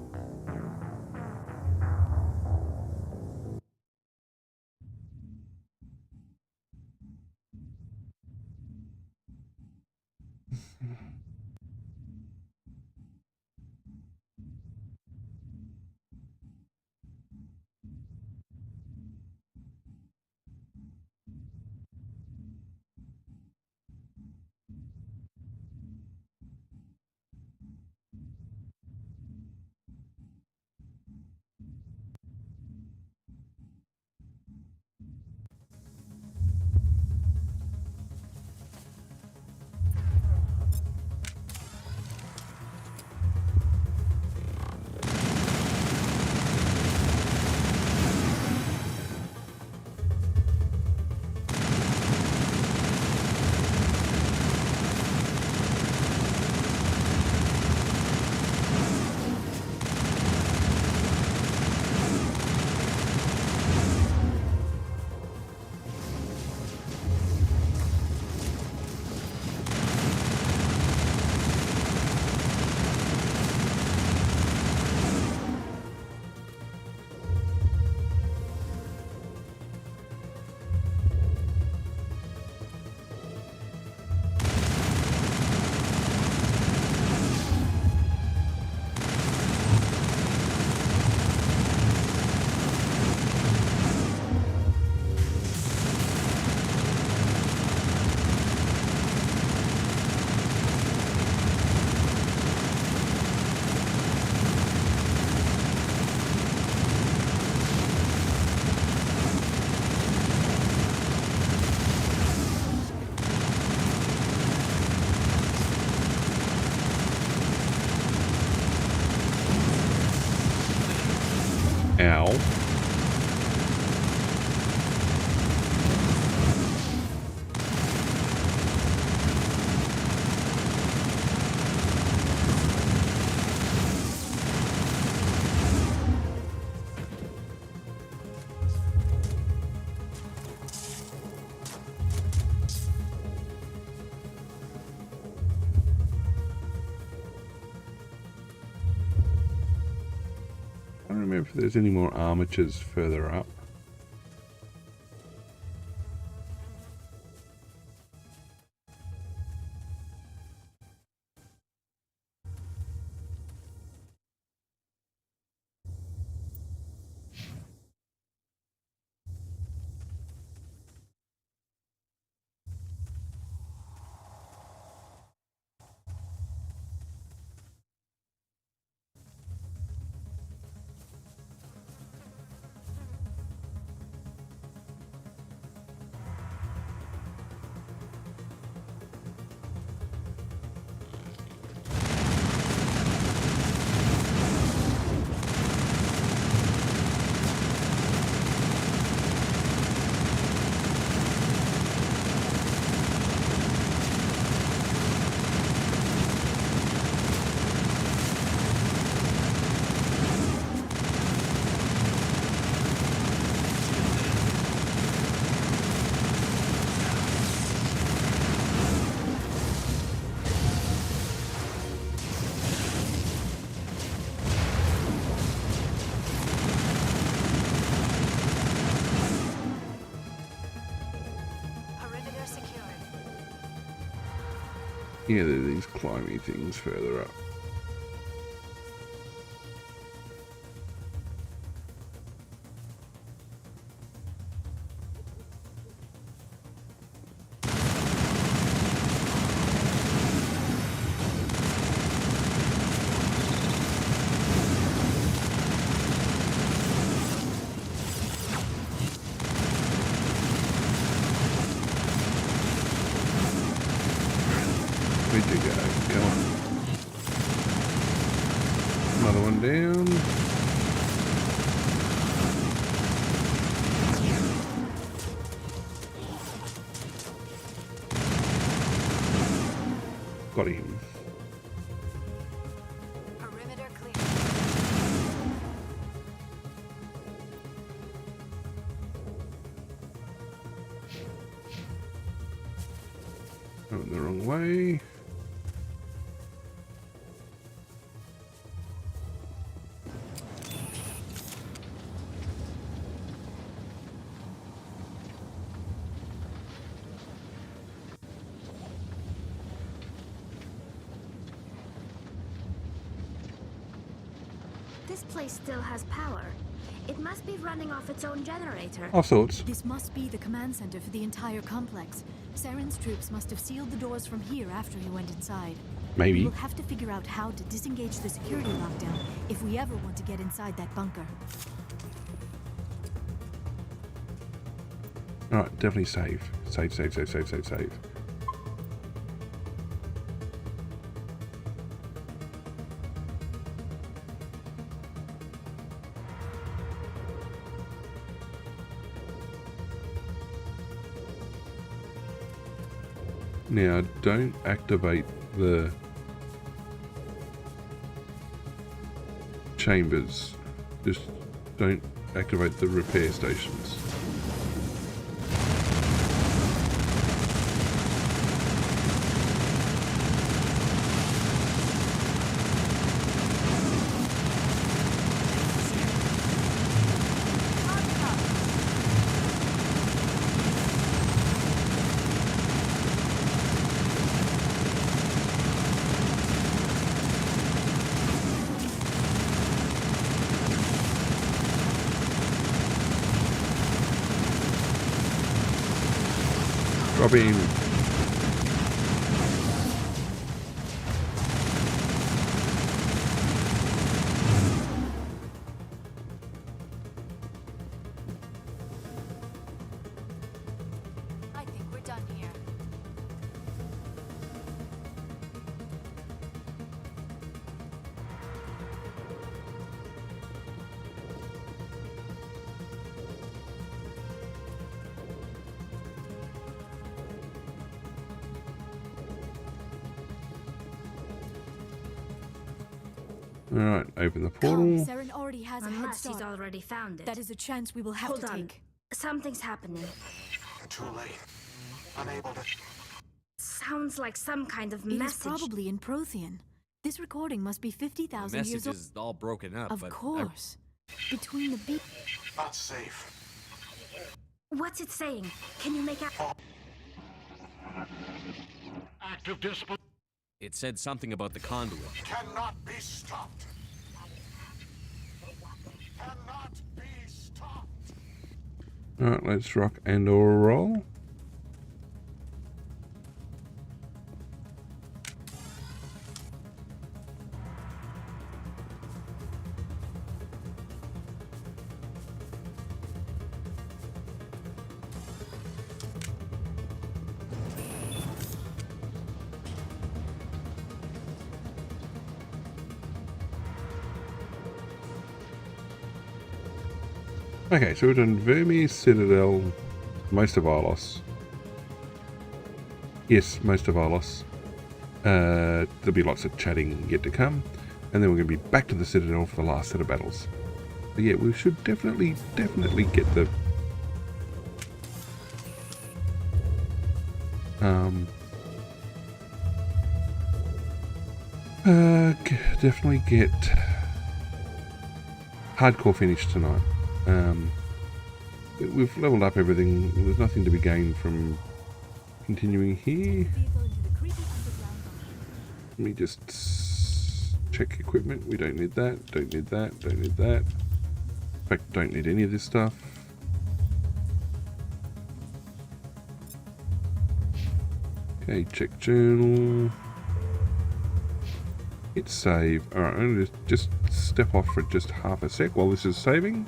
Ow. I don't remember if there's any more armatures further up. Yeah, there are these climby things further up. Where'd you go? Come on. Another one down. Got him. Perimeter clear. Went the wrong way. This place still has power. It must be running off its own generator. All sorts. This must be the command center for the entire complex. Saren's troops must have sealed the doors from here after he went inside. Maybe. We'll have to figure out how to disengage the security lockdown if we ever want to get inside that bunker. Alright, definitely save. Save. Now, don't activate the chambers. Just don't activate the repair stations. Drop in. I think we're done here. Alright, open the portal. Saren already has a head Unless start. he's already found it. That is a chance we will have Hold to on. take. Something's happening. Too late. Unable to... Sounds like some kind of It is message. probably in Prothean. This recording must be The 50,000 message years old. is all broken up, Of but course. Between the beat. Not safe. What's it saying? Can you make out? Active discipline. it said something about the conduit. Cannot be stopped. Cannot be stopped. Alright, let's rock and or roll. Okay, so we've done Vermeer, Citadel, most of Arlos. Yes, most of Arlos. There'll be lots of chatting yet to come. And then we're going to be back to the Citadel for the last set of battles. But yeah, we should definitely get the... definitely get hardcore finish tonight. We've leveled up everything. There's nothing to be gained from continuing here. Let me just check equipment. We don't need that. Don't need that. Don't need that. In fact, don't need any of this stuff. Okay, check journal. Hit save. Alright, I'm going to just step off for just half a sec while this is saving.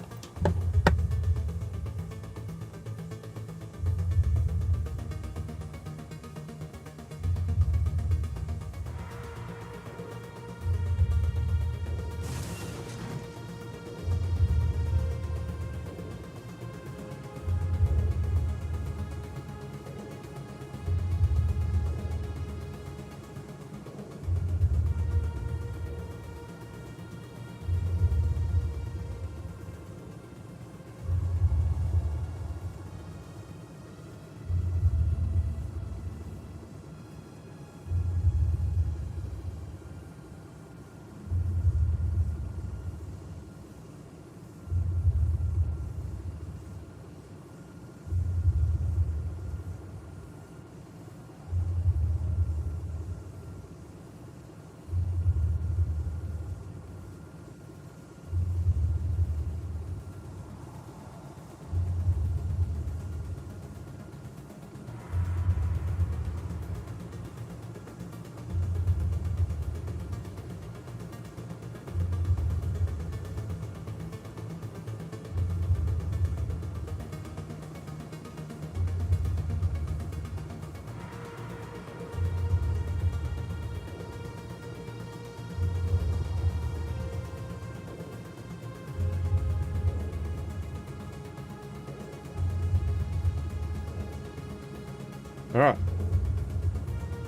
Alright.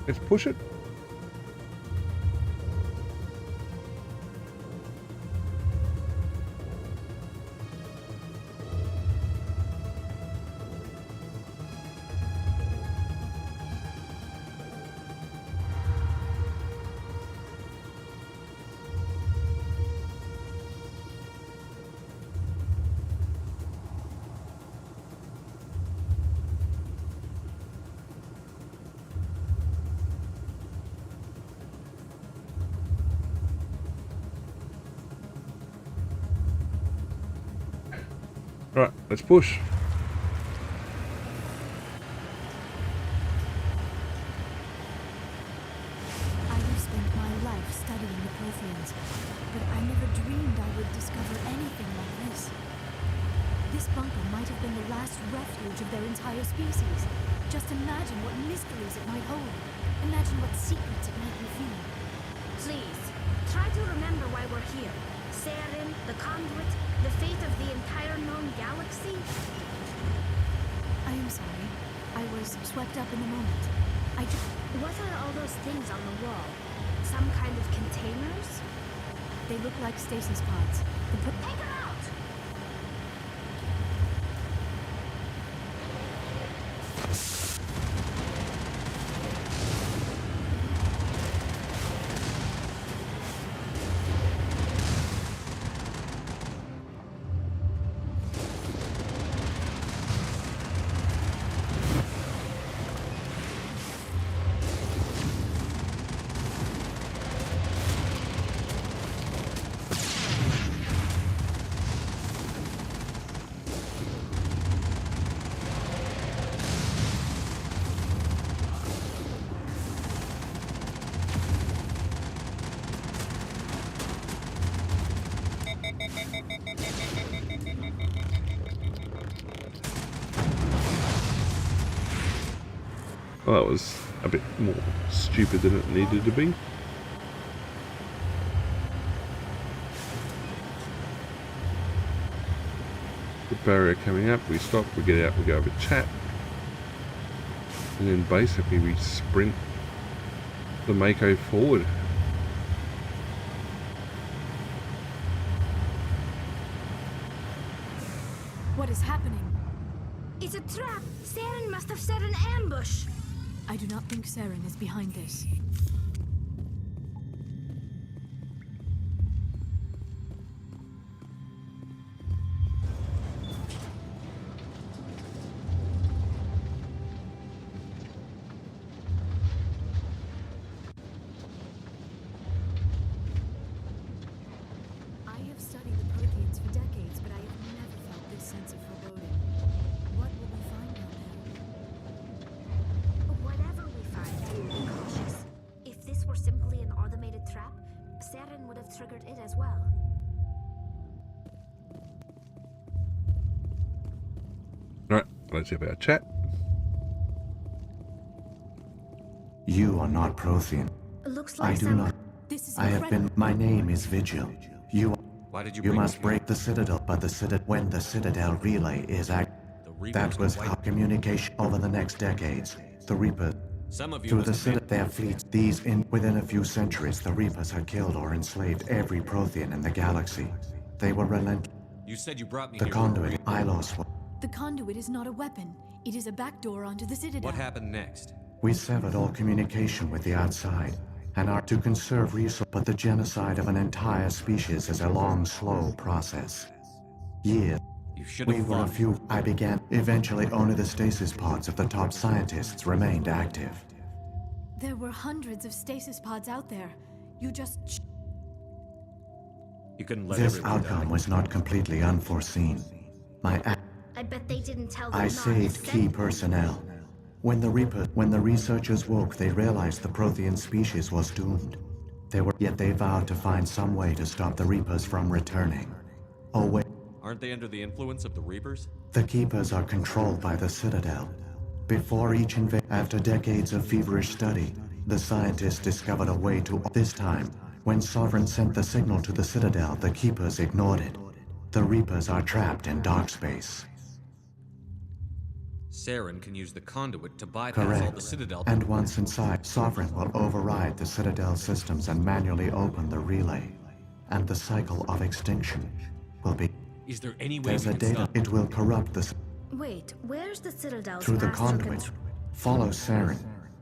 Let's push it. Right, let's push. I have spent my life studying the Protheans, but I never dreamed I would discover anything like this. This bunker might have been the last refuge of their entire species. Just imagine what mysteries it might hold. Imagine what secrets it might reveal. Please, try to remember why we're here. Saren, the conduit, the fate of the entire known galaxy? I am sorry. I was swept up in the moment. What are all those things on the wall? Some kind of containers? They look like stasis pods. Take her out! Well, that was a bit more stupid than it needed to be. The barrier coming up, we stop, we get out, we go over chat. And then basically we sprint the Mako forward. What is happening? It's a trap! Saren must have set an ambush! I do not think Saren is behind this. Let's have our chat. You are not Prothean. Looks like I do not. This is I have been. My name is Vigil. You. Why did you? You must break the Citadel, but when the Citadel relay is that was how communication over the next decades. The Reapers. Some of you Through the Citadel, their fleets. Within a few centuries, the Reapers had killed or enslaved every Prothean in the galaxy. They were relentless. You said you brought me The here. conduit. Ilos. The conduit is not a weapon. It is a backdoor onto the Citadel. What happened next? We severed all communication with the outside, and are to conserve resources. But the genocide of an entire species is a long, slow process. Years. You should We have were a fought. few. I began. Eventually, only the stasis pods of the top scientists remained active. There were hundreds of stasis pods out there. You just... You couldn't let This everyone outcome die. was not completely unforeseen. I bet they didn't tell them I not to saved send key them. personnel. When the researchers woke, they realized the Prothean species was doomed. Yet they vowed to find some way to stop the Reapers from returning. Oh wait, Aren't they under the influence of the Reapers? the Keepers are controlled by the Citadel. Before each after decades of feverish study, the scientists discovered a way to. This time, when Sovereign sent the signal to the Citadel, the Keepers ignored it. The Reapers are trapped in dark space. Saren can use the conduit to bypass all Correct. the Citadel. And once inside, Sovereign will override the Citadel systems and manually open the relay. And the cycle of extinction will be. Is there any way There's we a can data. stop? It will corrupt the. Wait, where's the Citadel's Through the master conduit. Follow Saren.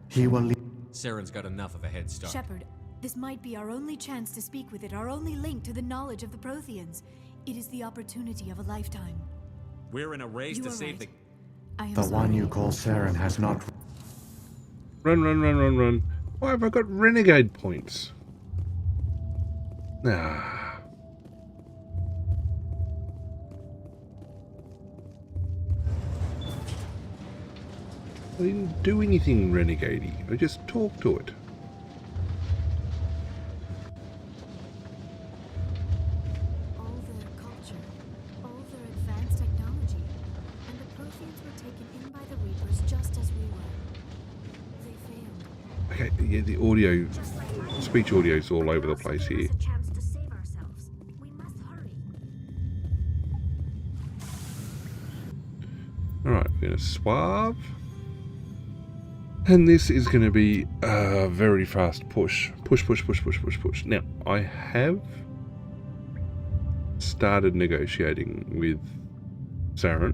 He will lead. Saren's got enough of a head start. Shepard, this might be our only chance to speak with it, our only link to the knowledge of the Protheans. It is the opportunity of a lifetime. We're in a race You to are save right. the... I am The sorry. one you call Saren has not. Run, run, run, run, run. Why have I got renegade points? Ah. I didn't do anything renegade-y. I just talked to it. All their culture, all their advanced technology, and the Protheans were taken in by the Reapers just as we were. They failed. Okay, yeah, the audio, speech audio's all over the place here. A chance to save ourselves. We must hurry. Alright, we're going to swerve. And this is going to be a very fast push. Push, push, push, push, push, push. Now, I have started negotiating with Saren.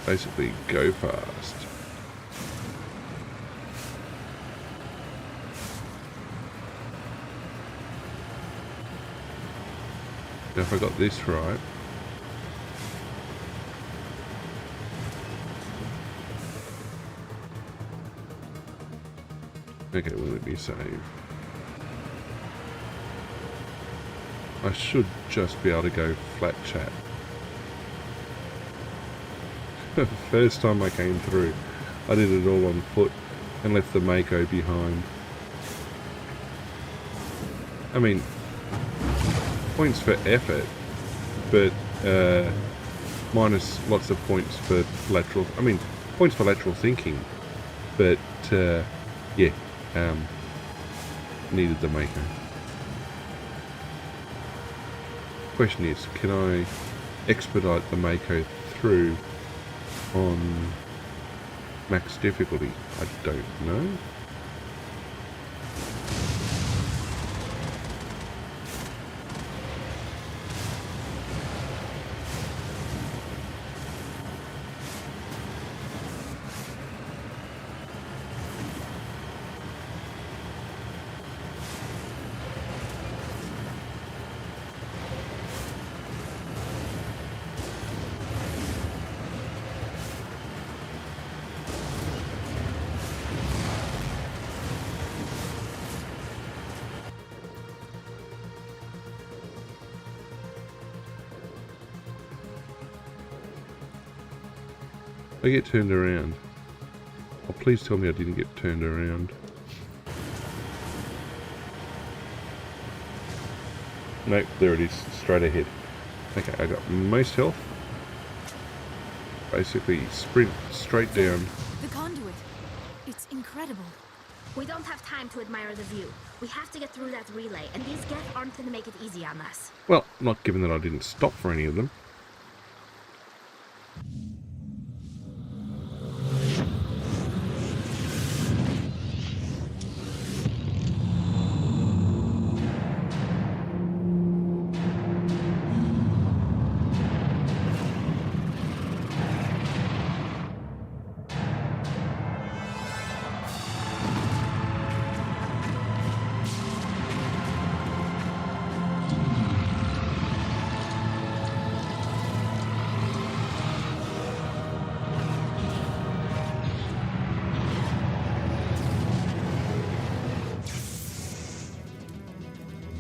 Basically, go fast. Now, if I got this right, okay, well, let me save. I should just be able to go flat chat. First time I came through, I did it all on foot and left the Mako behind. I mean, points for effort, but minus lots of points for lateral. I mean, points for lateral thinking, but yeah, needed the Mako. Question is, can I expedite the Mako through on max difficulty? I don't know. I get turned around. Oh, please tell me I didn't get turned around. Nope, there it is, straight ahead. Okay, I got most health. Basically, sprint straight down. The conduit. It's incredible. We don't have time to admire the view. We have to get through that relay, and these Geth aren't going to make it easy on us. Well, not given that I didn't stop for any of them.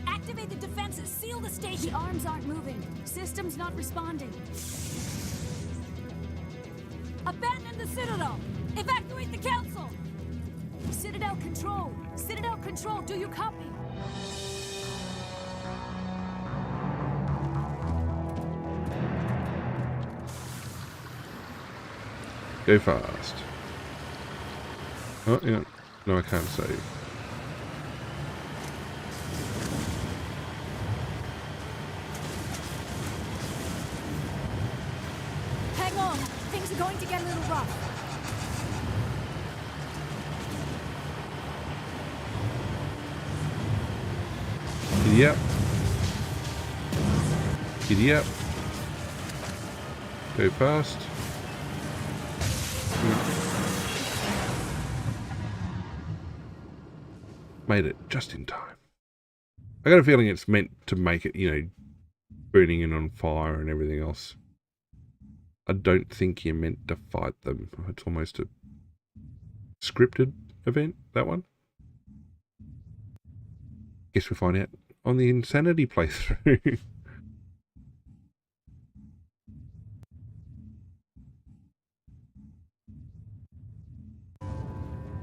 Activate the defenses. Seal the station. The arms aren't moving. System's not responding. Abandon the Citadel! Evacuate the Council! Citadel Control! Citadel Control, do you copy? Go fast. Oh, yeah. No, I can't save. Hang on! Things are going to get a little rough. Giddy up. Giddy up. Go fast. Made it just in time. I got a feeling it's meant to make it, you know, burning in on fire and everything else. I don't think you're meant to fight them. It's almost a scripted event, that one. Guess we'll find out on the Insanity playthrough.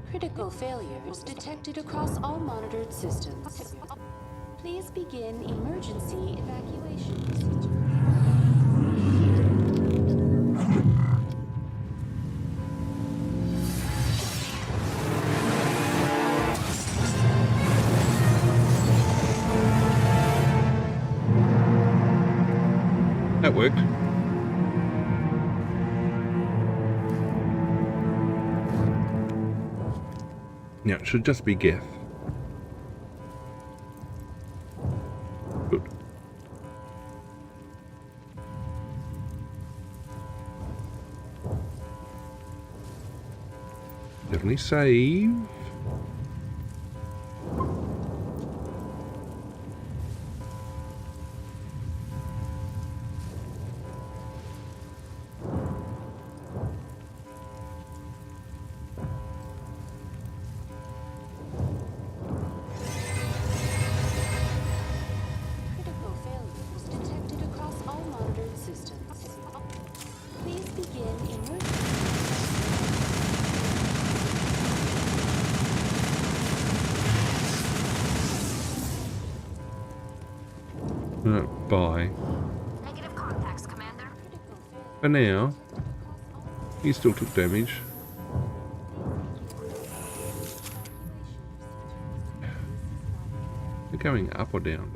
Critical failures detected across all monitored systems. Please begin emergency evacuation procedure. That worked. Yeah, it should just be Geth. Good. Definitely save. Critical failures detected across all monitored systems. Please begin emergency. Bye. Negative contacts, Commander. For now, he still took damage. They're going up or down?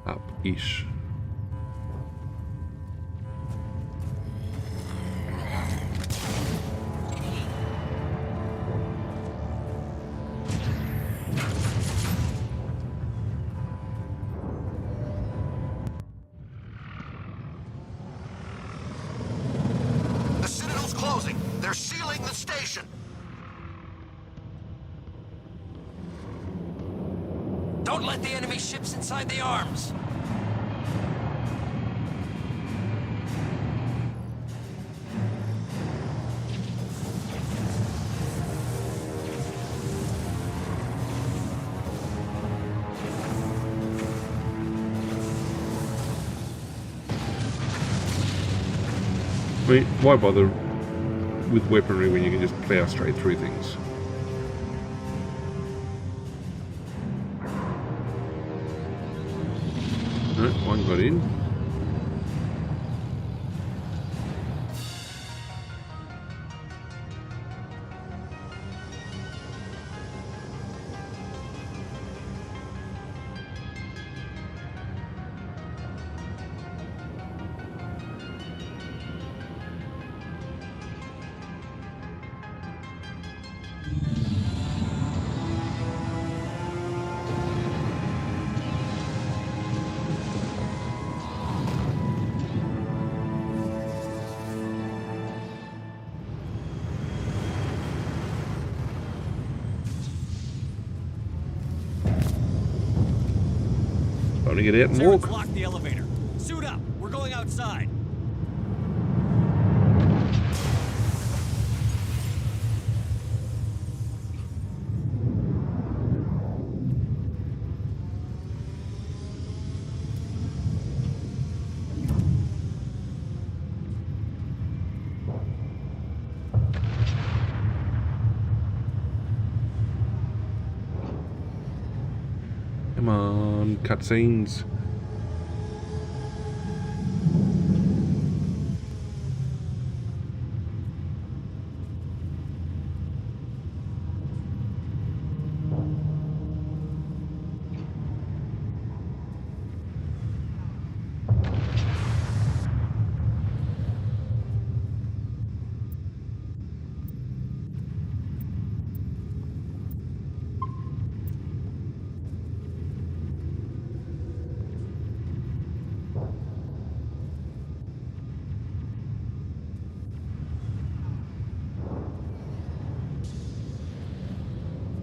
Up-ish. The Citadel's closing. They're sealing the station. Don't let the enemy ships inside the arms. I mean, why bother with weaponry when you can just plow straight through things? No, one got in. Time to get out and walk. Lock the elevator. Suit up. We're going outside. Come on, cutscenes.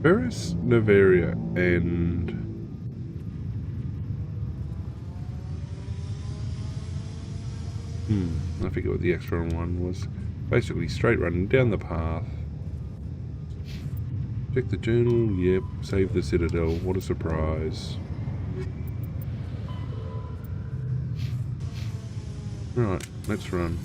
Ferris, Novaria, and I forget what the extra one was. Basically straight running down the path. Check the journal, yep, save the Citadel, what a surprise. Right, let's run.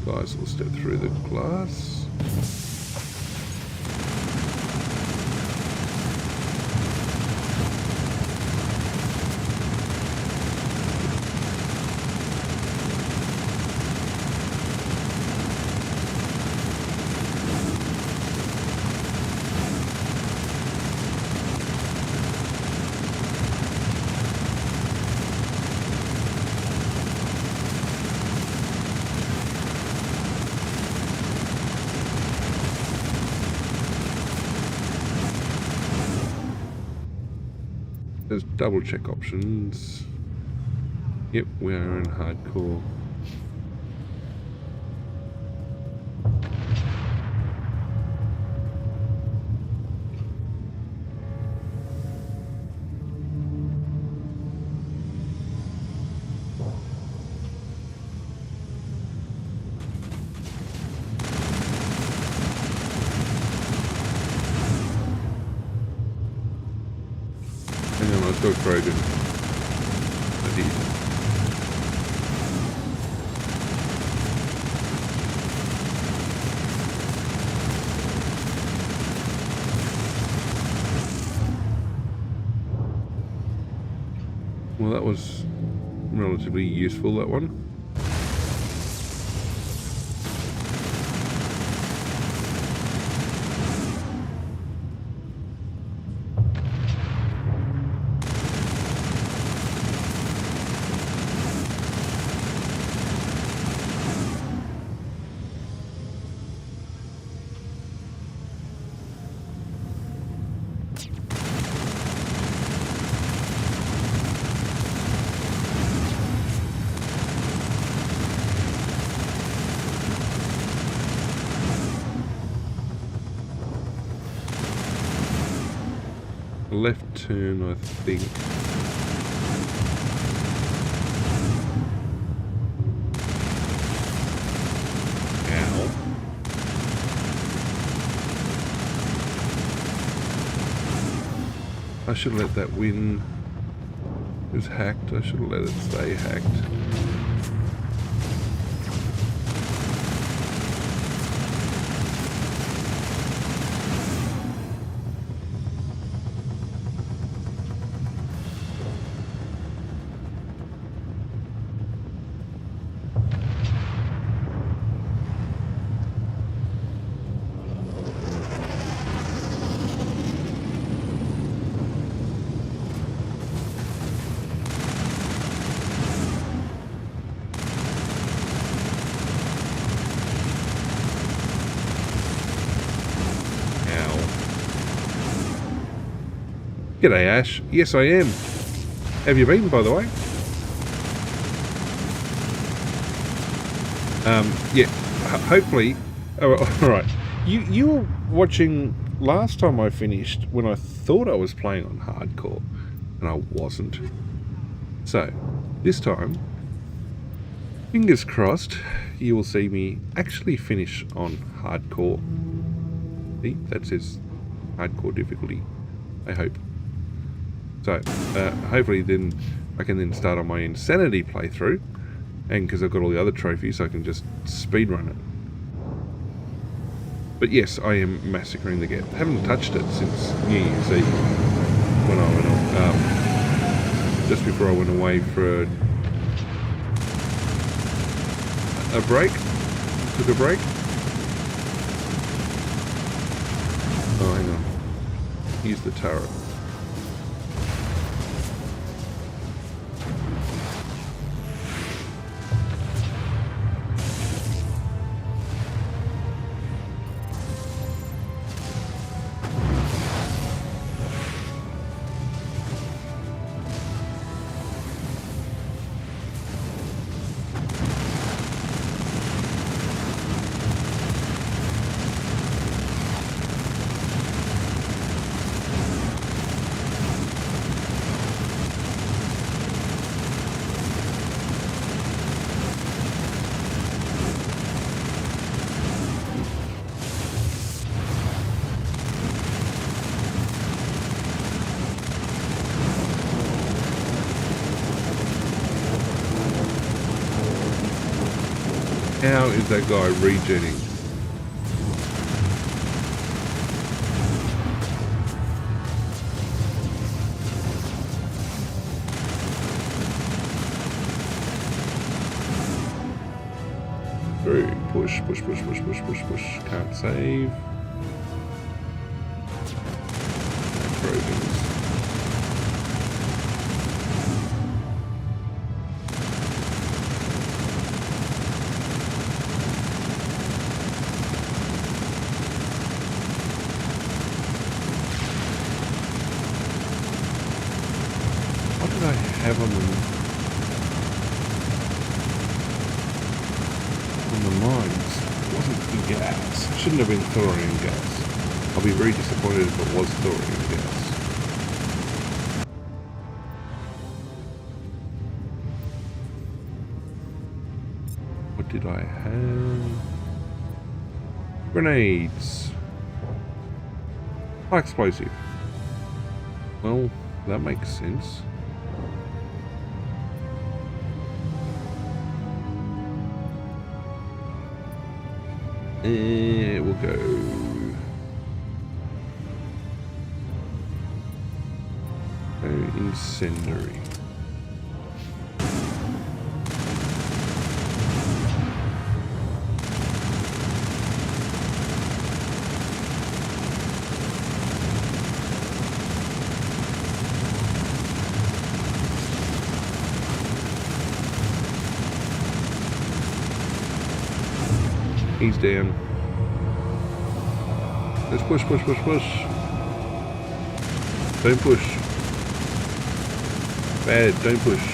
Guys, we'll step through the glass. There's double check options. Yep, we are in hardcore. And then let's go Paragon. I did. Well, that was relatively useful, that one. Left turn, I think. Ow. I should have let that win. It was hacked. I should have let it stay hacked. G'day, Ash. Yes, I am. Have you been, by the way? Yeah. Hopefully. Oh, all right. You were watching last time I finished when I thought I was playing on hardcore, and I wasn't. So this time, fingers crossed, you will see me actually finish on hardcore. See, that says hardcore difficulty. I hope. So, hopefully then I can then start on my Insanity playthrough, and because I've got all the other trophies, I can just speedrun it. But yes, I am massacring the Geth. Haven't touched it since New Year's Eve, when I went on, just before I went away for a break. Took a break. Oh, hang on. Use the turret. How is that guy regenning? Through. Push, push, push, push, push, push, push. Can't save. Frozen. Have on the mines. It wasn't the gas. It shouldn't have been thorium gas. I'll be very disappointed if it was thorium gas. What did I have? Grenades. High explosive. Well, that makes sense. We'll go incendiary. He's down. Let's push, push, push, push. Don't push. Bad, don't push.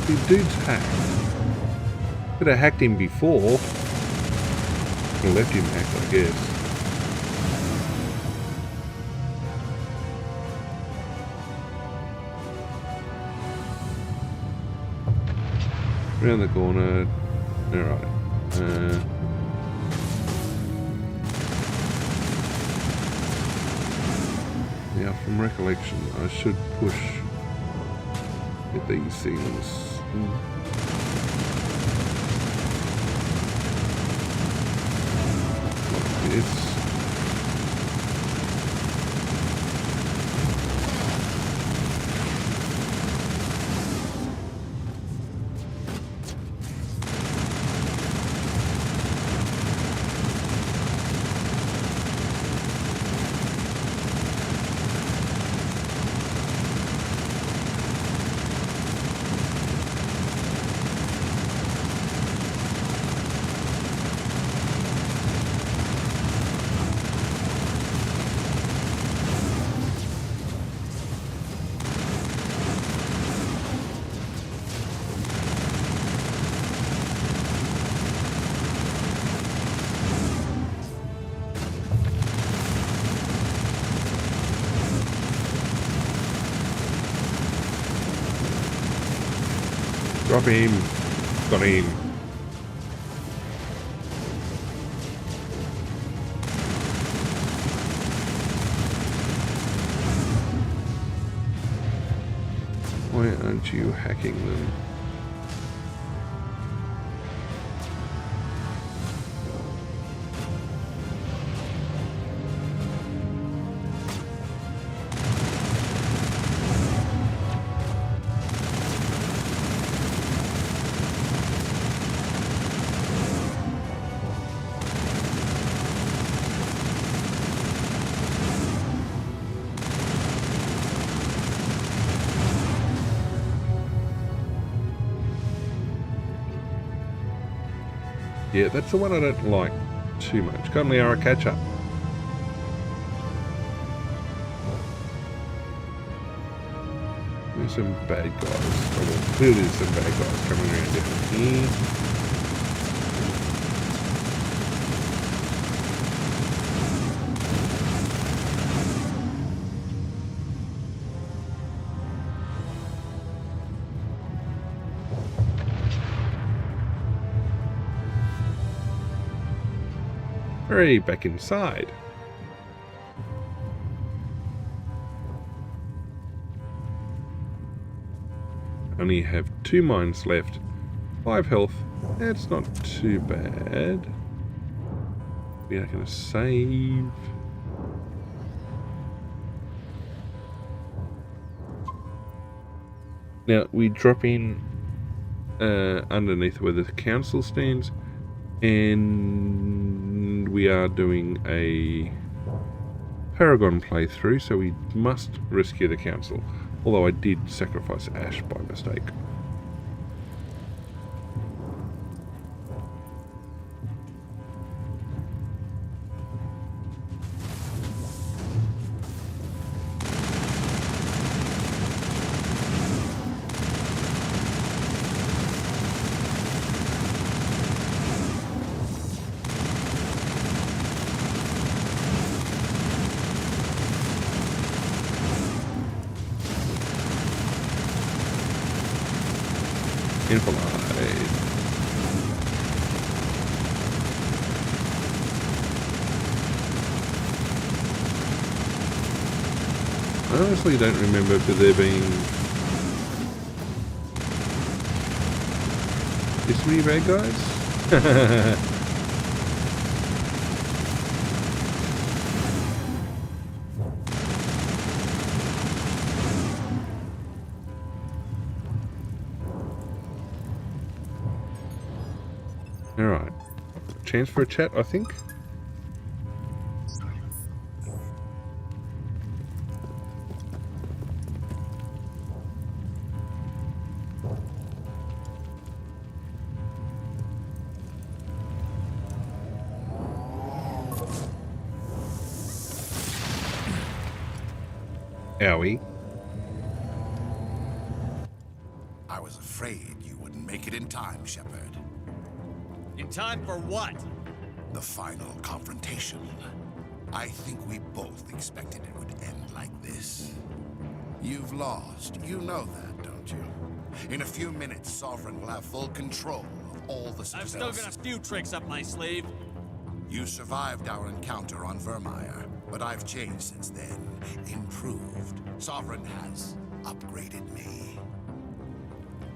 The dude's hacked. Could have hacked him before. Or left him hacked, I guess. Around the corner. Alright. Now, from recollection, I should push with these things. Like this. Drop him. Got him. Why aren't you hacking them? Yeah, that's the one I don't like too much. Tali and Liara, catch up. There's some bad guys. Oh, well, clearly there's some bad guys coming around down here. Hurry, back inside. Only have 2 mines left. 5 health. That's not too bad. We are going to save. Now, we drop in underneath where the council stands, and we are doing a Paragon playthrough, so we must rescue the council. Although I did sacrifice Ash by mistake. Infiltrate. I honestly don't remember there being this many bad guys. Alright. Chance for a chat, I think. Owie. I was afraid you wouldn't make it in time, Shepard. In time for what? The final confrontation. I think we both expected it would end like this. You've lost. You know that, don't you? In a few minutes, Sovereign will have full control of all the I've still got a few tricks up my sleeve. You survived our encounter on Vermeer, but I've changed since then. Improved. Sovereign has upgraded me.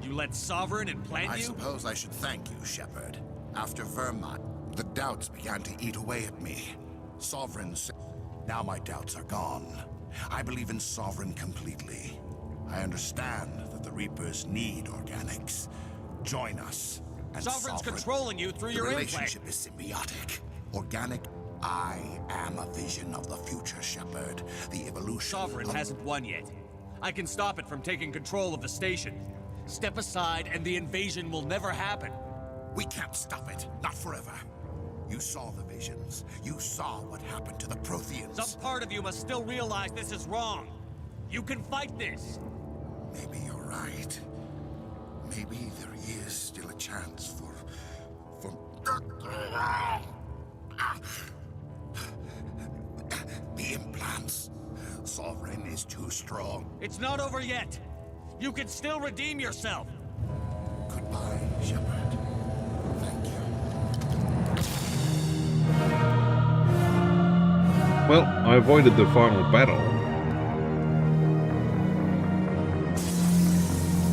You let Sovereign implant you? I suppose I should thank you, Shepard. After Vermeer, the doubts began to eat away at me. Sovereign said, now my doubts are gone. I believe in Sovereign completely. I understand that the Reapers need organics. Join us. And Sovereign's controlling you through your implant. The relationship is symbiotic. Organic. I am a vision of the future, Shepard. The evolution. Sovereign hasn't won yet. I can stop it from taking control of the station. Step aside and the invasion will never happen. We can't stop it. Not forever. You saw the visions. You saw what happened to the Protheans. Some part of you must still realize this is wrong. You can fight this. Maybe you're right. Maybe there is still a chance for... The implants. Sovereign is too strong. It's not over yet. You can still redeem yourself. Goodbye, Shepard. Thank you. Well, I avoided the final battle.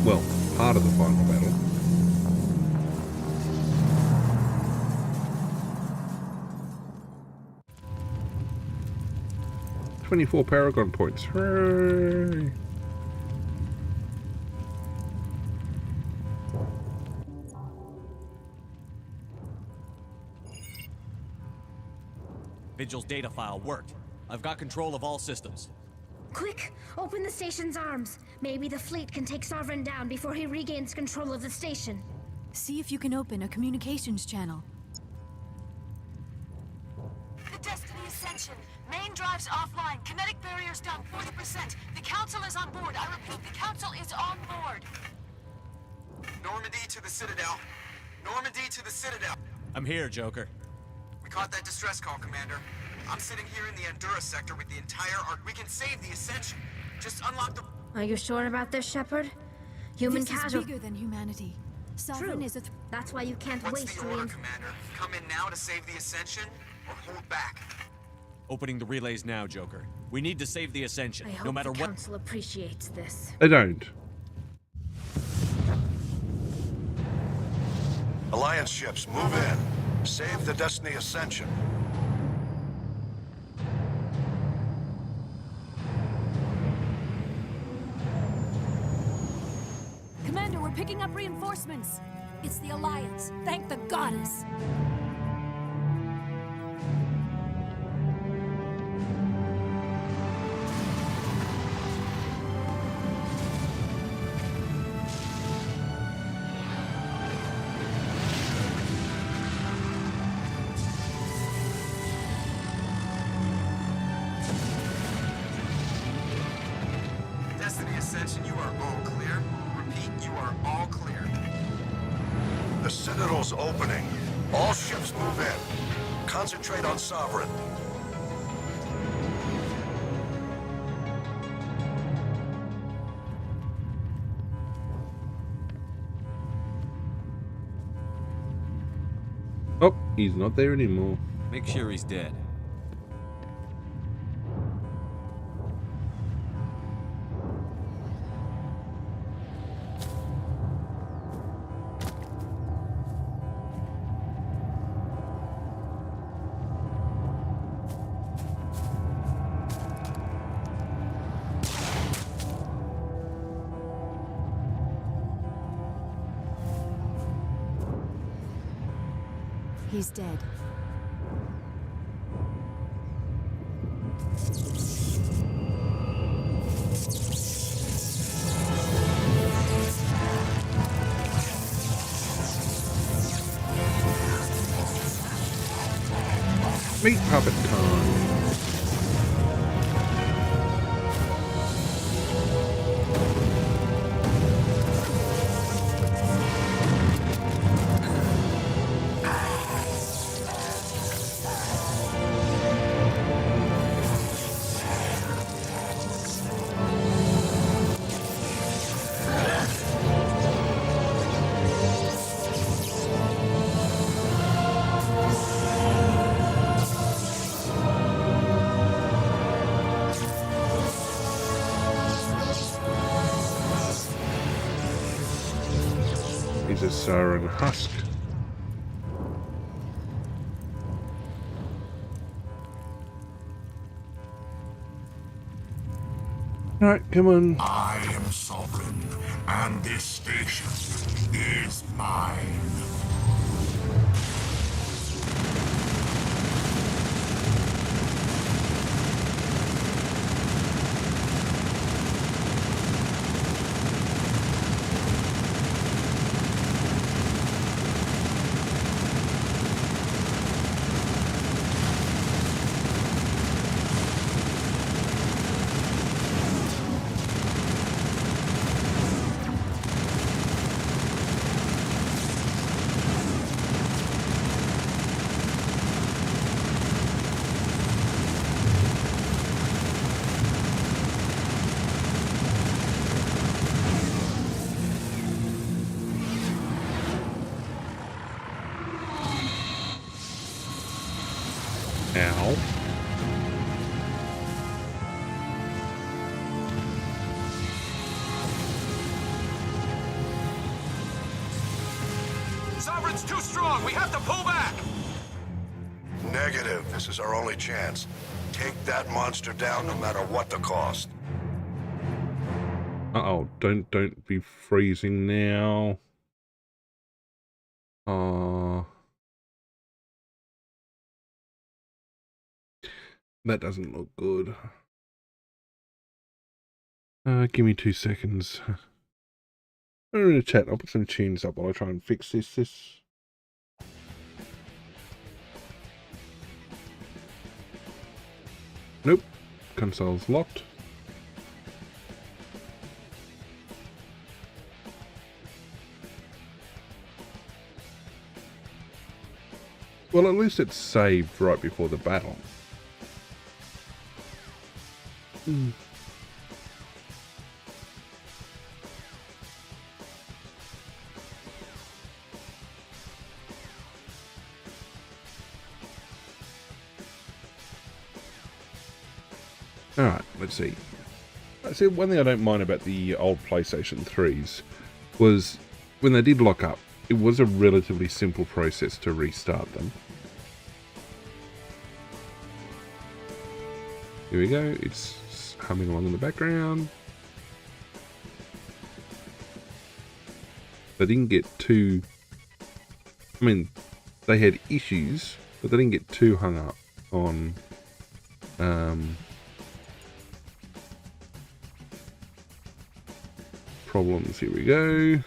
Well, part of the final battle. $24 Paragon points. Hooray! Vigil's data file worked. I've got control of all systems. Quick! Open the station's arms. Maybe the fleet can take Sovereign down before he regains control of the station. See if you can open a communications channel. The Destiny Ascension. Main drives offline. Kinetic barriers down 40%. The Council is on board. I repeat, the Council is on board. Normandy to the Citadel. Normandy to the Citadel. I'm here, Joker. We caught that distress call, Commander. I'm sitting here in the Endura sector with the entire arc. We can save the Ascension. Just unlock the... Are you sure about this, Shepard? Human This is casual... bigger than humanity. Sovereign is a... That's why you can't What's waste the order, Commander? Come in now to save the Ascension, or hold back? Opening the relays now, Joker. We need to save the Ascension, I hope no matter the what... Council appreciates this. They don't. Alliance ships, move in. Save the Destiny Ascension. Commander, we're picking up reinforcements. It's the Alliance. Thank the goddess. Destiny Ascension, you are all clear. Repeat, you are all clear. The Citadel's opening. All ships move in. Concentrate on Sovereign. Oh, he's not there anymore. Make sure he's dead. He's dead. Meat puppet time. is a Siren husk. Alright, come on. I am sovereign, and this station is mine. Ow. Sovereign's too strong. We have to pull back. Negative. This is our only chance. Take that monster down no matter what the cost. Uh-oh, don't be freezing now. That doesn't look good. Give me 2 seconds. I'm in the chat. I'll put some tunes up while I try and fix this. Nope. Console's locked. Well, at least it's saved right before the battle. Alright, let's see. See, one thing I don't mind about the old PlayStation 3s was when they did lock up, it was a relatively simple process to restart them. Here we go, it's humming along in the background. They didn't get too... I mean, they had issues, but they didn't get too hung up on... problems. Here we go.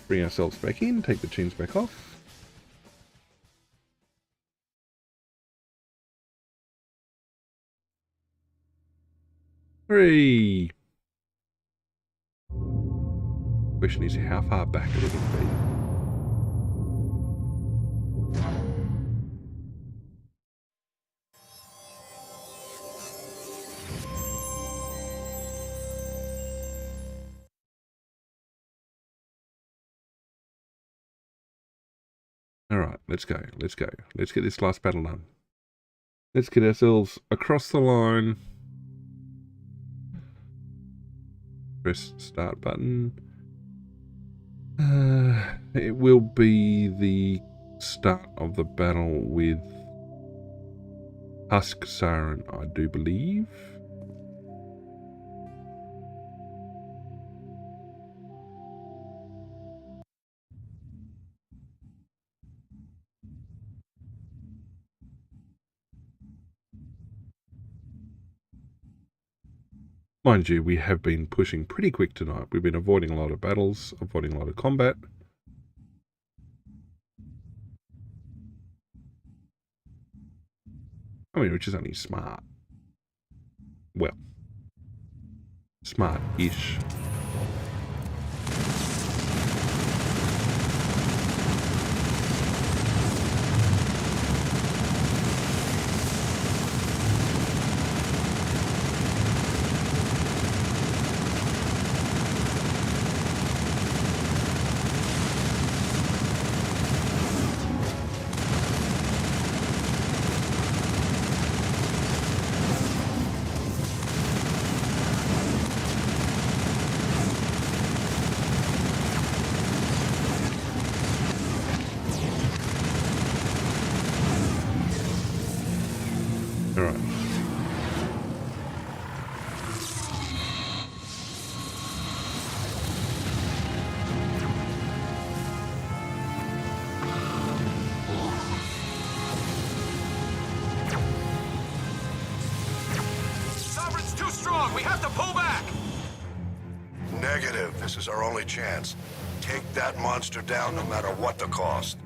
Bring ourselves back in, take the tunes back off. Three. Question is how far back it'll be. Alright, let's go. Let's get this last battle done. Let's get ourselves across the line. Press start button. It will be the start of the battle with Husk Siren, I do believe. Mind you, we have been pushing pretty quick tonight. We've been avoiding a lot of battles, avoiding a lot of combat. I mean, which is only smart. Well, smart-ish. We have to pull back! Negative. This is our only chance. Take that monster down no matter what the cost.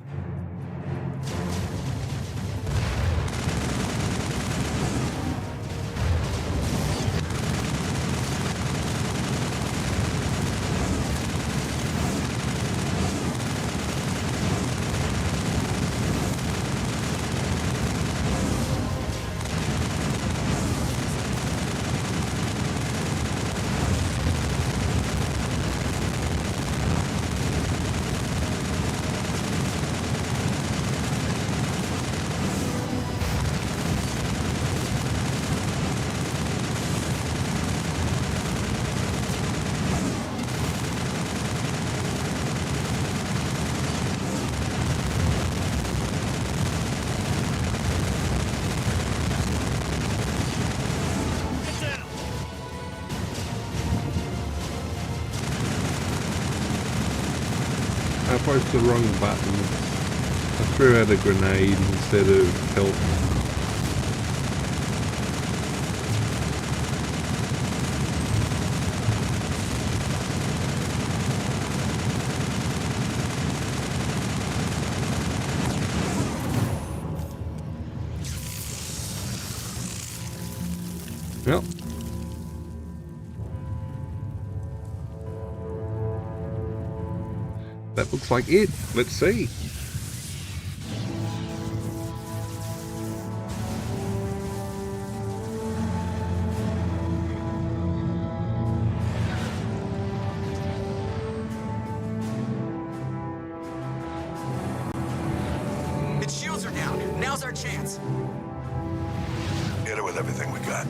I pressed the wrong button. I threw out a grenade instead of help. Well. That looks like it. Let's see. Its shields are down. Now's our chance. Hit it with everything we got.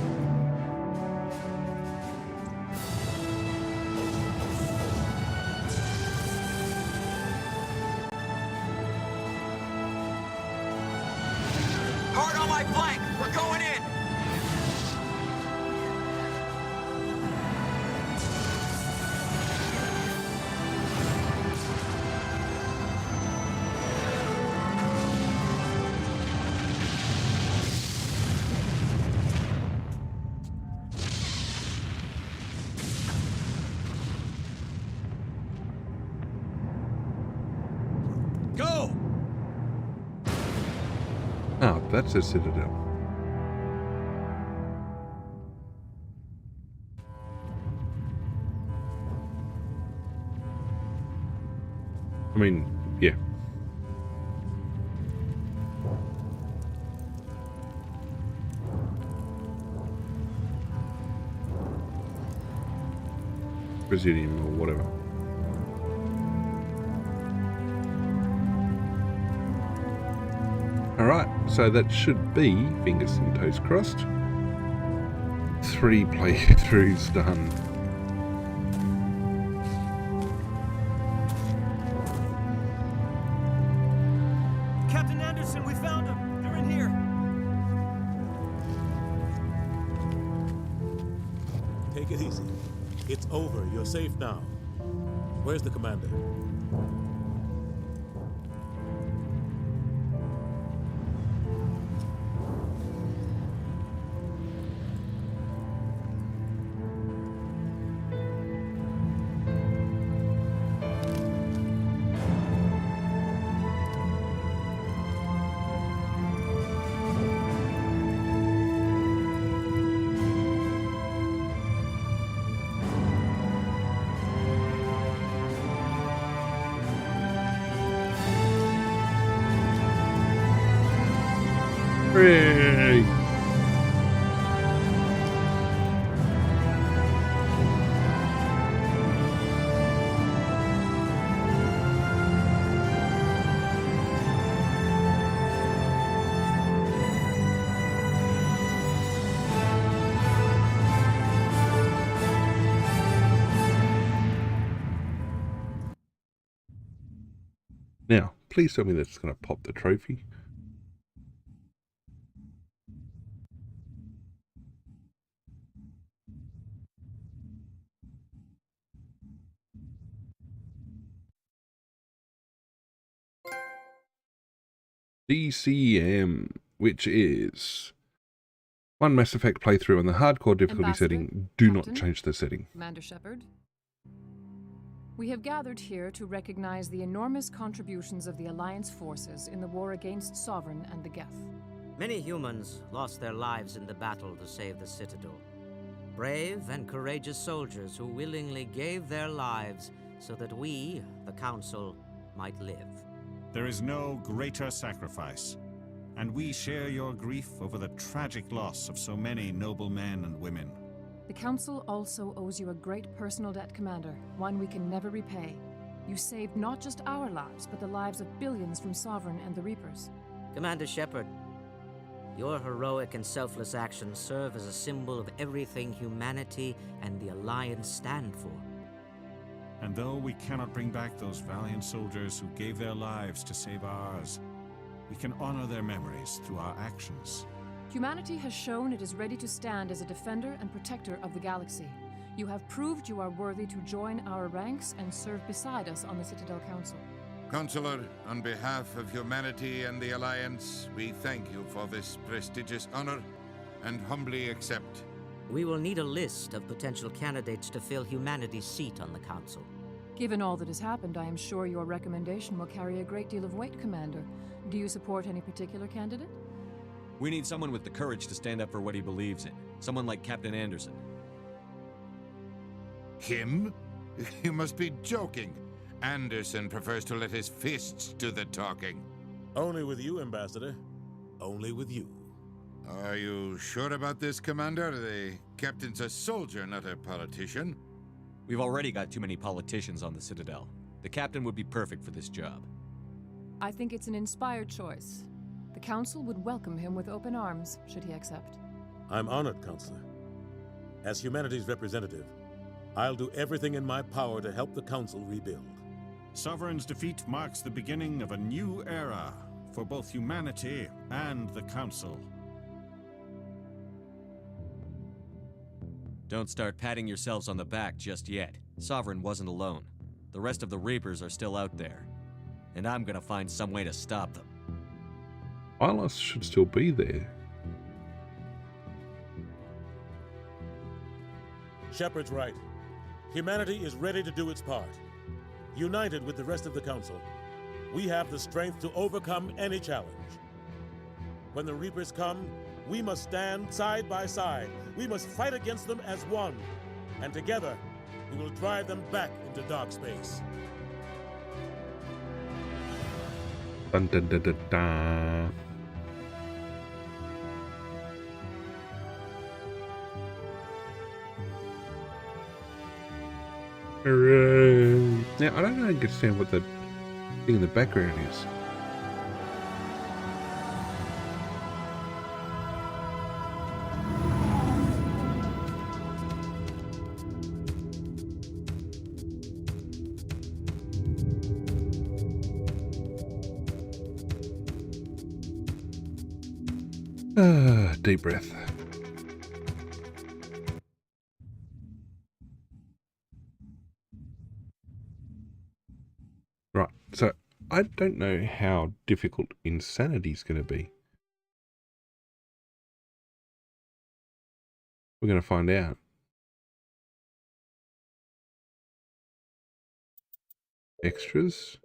Hard on my flank. We're going in. Go! Oh, that's a citadel. I mean, yeah. Presidium or whatever. Alright, so that should be, fingers and toes crossed, 3 playthroughs done. Captain Anderson, we found them. They're in here. Take it easy. It's over. You're safe now. Where's the commander? Hooray! Now, please tell me that's going to pop the trophy. DCM, which is One Mass Effect playthrough on the hardcore difficulty Ambassador, setting. Do Captain, not change the setting. Commander Shepard. We have gathered here to recognize the enormous contributions of the Alliance forces in the war against Sovereign and the Geth. Many humans lost their lives in the battle to save the Citadel. Brave and courageous soldiers who willingly gave their lives so that we, the Council, might live. There is no greater sacrifice, and we share your grief over the tragic loss of so many noble men and women. The Council also owes you a great personal debt, Commander, one we can never repay. You saved not just our lives, but the lives of billions from Sovereign and the Reapers. Commander Shepard, your heroic and selfless actions serve as a symbol of everything humanity and the Alliance stand for. And though we cannot bring back those valiant soldiers who gave their lives to save ours, we can honor their memories through our actions. Humanity has shown it is ready to stand as a defender and protector of the galaxy. You have proved you are worthy to join our ranks and serve beside us on the Citadel Council. Counselor, on behalf of humanity and the Alliance, we thank you for this prestigious honor and humbly accept. We will need a list of potential candidates to fill humanity's seat on the Council. Given all that has happened, I am sure your recommendation will carry a great deal of weight, Commander. Do you support any particular candidate? We need someone with the courage to stand up for what he believes in. Someone like Captain Anderson. Him? You must be joking. Anderson prefers to let his fists do the talking. Only with you, Ambassador. Only with you. Are you sure about this, Commander? The captain's a soldier, not a politician. We've already got too many politicians on the Citadel. The captain would be perfect for this job. I think it's an inspired choice. The Council would welcome him with open arms, should he accept. I'm honored, Counselor. As humanity's representative, I'll do everything in my power to help the Council rebuild. Sovereign's defeat marks the beginning of a new era for both humanity and the Council. Don't start patting yourselves on the back just yet. Sovereign wasn't alone. The rest of the Reapers are still out there. And I'm gonna find some way to stop them. Ilos should still be there. Shepard's right. Humanity is ready to do its part. United with the rest of the Council, we have the strength to overcome any challenge. When the Reapers come, we must stand side by side. We must fight against them as one. And together, we will drive them back into dark space. Dun, dun, dun, dun, dun. Hooray. Now, I don't understand what the thing in the background is. Deep breath. Right, so I don't know how difficult insanity is going to be. We're going to find out. Extras.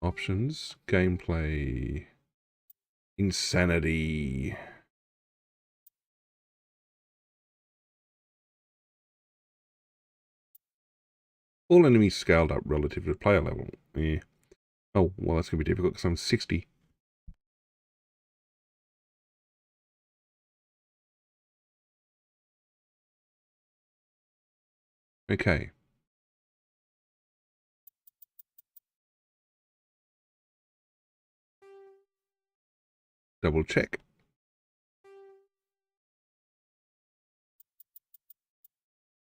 Options. Gameplay. Insanity. All enemies scaled up relative to player level. Yeah. Oh, well, that's going to be difficult because I'm 60. Okay. Double check.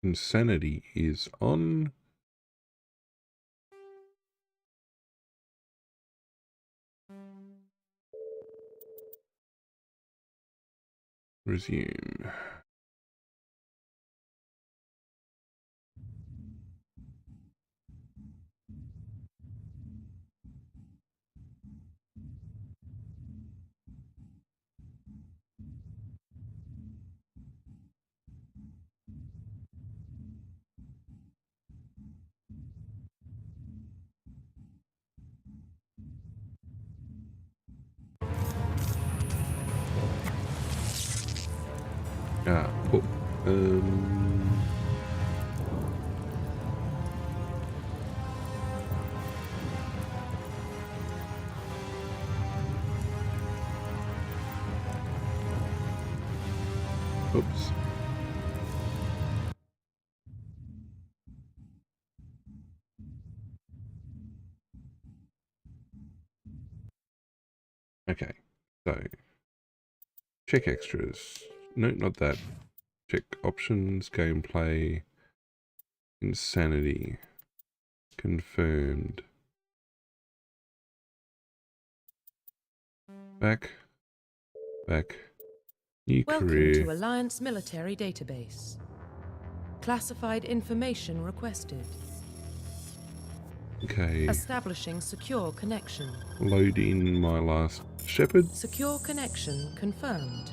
Insanity is on. Resume. Ah, cool. Oops. Okay, so check extras. No, not that. Check options, gameplay, insanity, confirmed. Back, new Welcome career. to Alliance Military Database. Classified information requested. Okay. Establishing secure connection. Load in my last shepherd. Secure connection confirmed.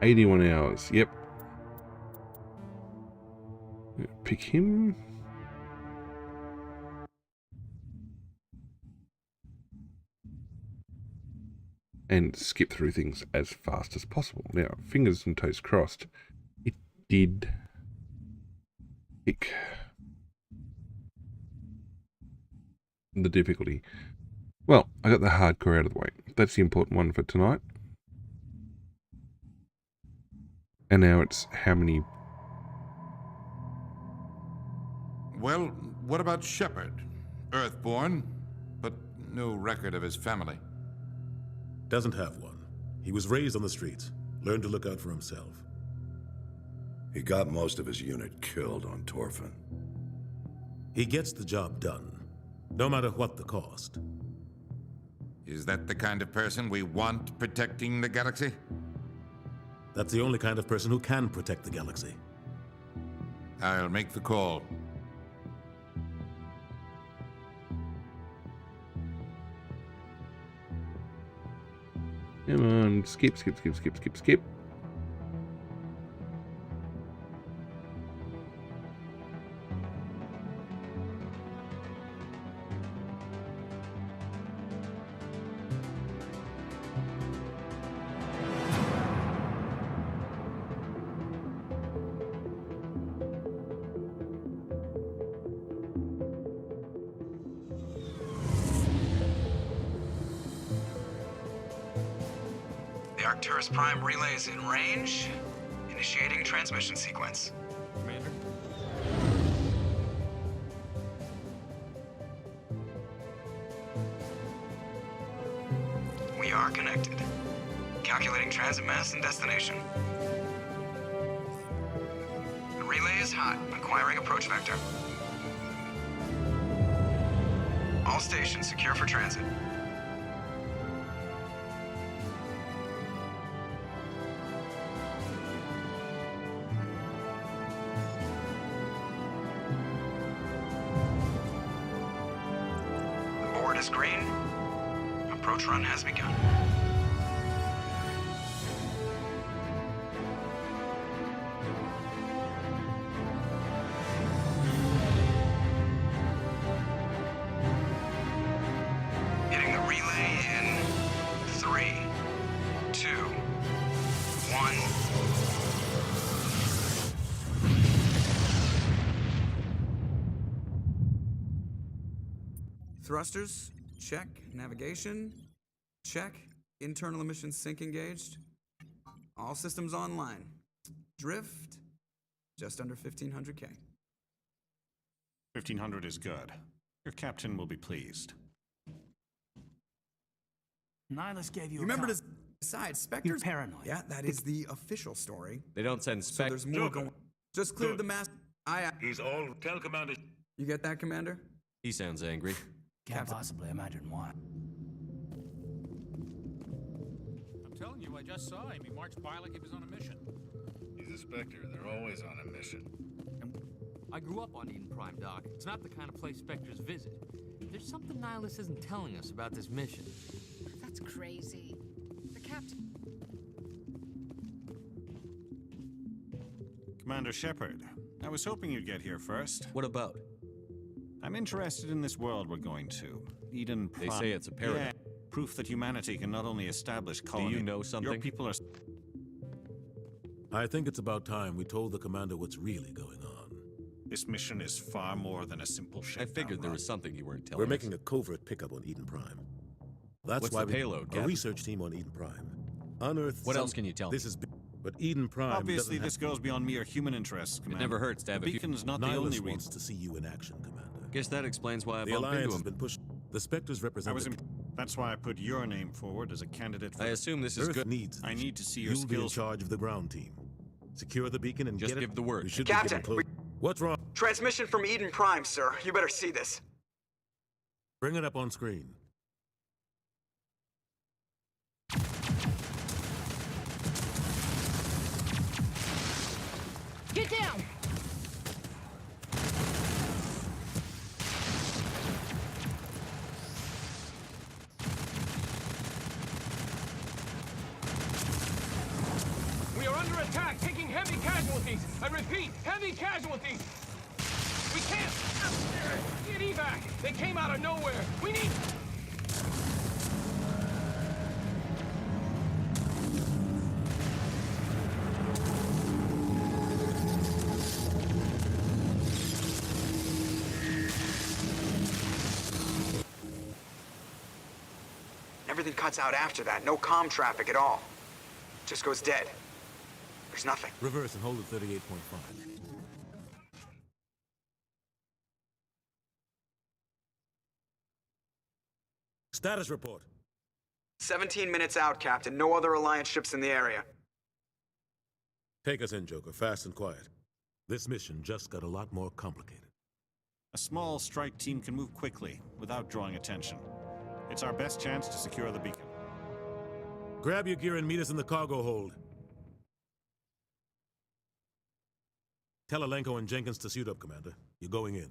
$81 hours. Yep. Pick him. And skip through things as fast as possible. Now, fingers and toes crossed, it did pick the difficulty. Well, I got the hardcore out of the way. That's the important one for tonight. And now it's how many... Well, what about Shepard? Earthborn, but no record of his family. Doesn't have one. He was raised on the streets, learned to look out for himself. He got most of his unit killed on Torfin. He gets the job done, no matter what the cost. Is that the kind of person we want protecting the galaxy? That's the only kind of person who can protect the galaxy. I'll make the call. Come on, skip. The Arcturus Prime relay is in range. Initiating transmission sequence. Commander? We are connected. Calculating transit mass and destination. The relay is hot, acquiring approach vector. All stations secure for transit. The board is green. Approach run has begun. Hitting the relay in 3, 2, 1. Thrusters, check. Navigation, check. Internal emissions sync engaged. All systems online. Drift, just under 1500K. 1,500 is good. Your captain will be pleased. Nihilus gave you Remember a to... Besides, Spectres... You're paranoid. Yeah, that is the official story. They don't send So spec... there's more going... Just cleared the mass... He's all... Tell Commander... You get that, Commander? He sounds angry. Can't possibly imagine why. I'm telling you, I just saw him. He marched by like he was on a mission. He's a Spectre. They're always on a mission. I grew up on Eden Prime, Doc. It's not the kind of place Spectres visit. There's something Nihilus isn't telling us about this mission. That's crazy. The captain... Commander Shepard. I was hoping you'd get here first. What about? I'm interested in this world we're going to. Eden Prime. They say it's a paragon. Yeah, proof that humanity can not only establish colony... Do you know something? Your people are... I think it's about time we told the commander what's really going on. This mission is far more than a simple shutdown. I figured there was something you weren't telling We're us. making a covert pickup on Eden Prime. That's What's why the payload, a Captain? research team on Eden Prime. Unearthed What else can you tell me? This is but Eden Prime Obviously, doesn't this goes beyond mere human interests, It Commander. never hurts to have the a few... beacon's not the Nihilus only wants reason. to see you in action, Commander. Guess that explains why I The bumped Alliance into has him. been pushed. The Spectres represent. That's why I put your name forward as a candidate for... I assume this is Earth good. needs. I need to see your You'll be in skills. charge of the ground team. Secure the beacon and Just get give it. the word. We should Captain, be getting close. What's wrong? Transmission from Eden Prime, sir. You better see this. Bring it up on screen. Get down! We are under attack, taking heavy casualties. I repeat, heavy casualties. We can't get evac. They came out of nowhere. We need... Everything cuts out after that. No comm traffic at all. Just goes dead. There's nothing. Reverse and hold at 38.5. Status report. 17 minutes out, Captain. No other Alliance ships in the area. Take us in, Joker, fast and quiet. This mission just got a lot more complicated. A small strike team can move quickly, without drawing attention. It's our best chance to secure the beacon. Grab your gear and meet us in the cargo hold. Tell Alenko and Jenkins to suit up, Commander. You're going in.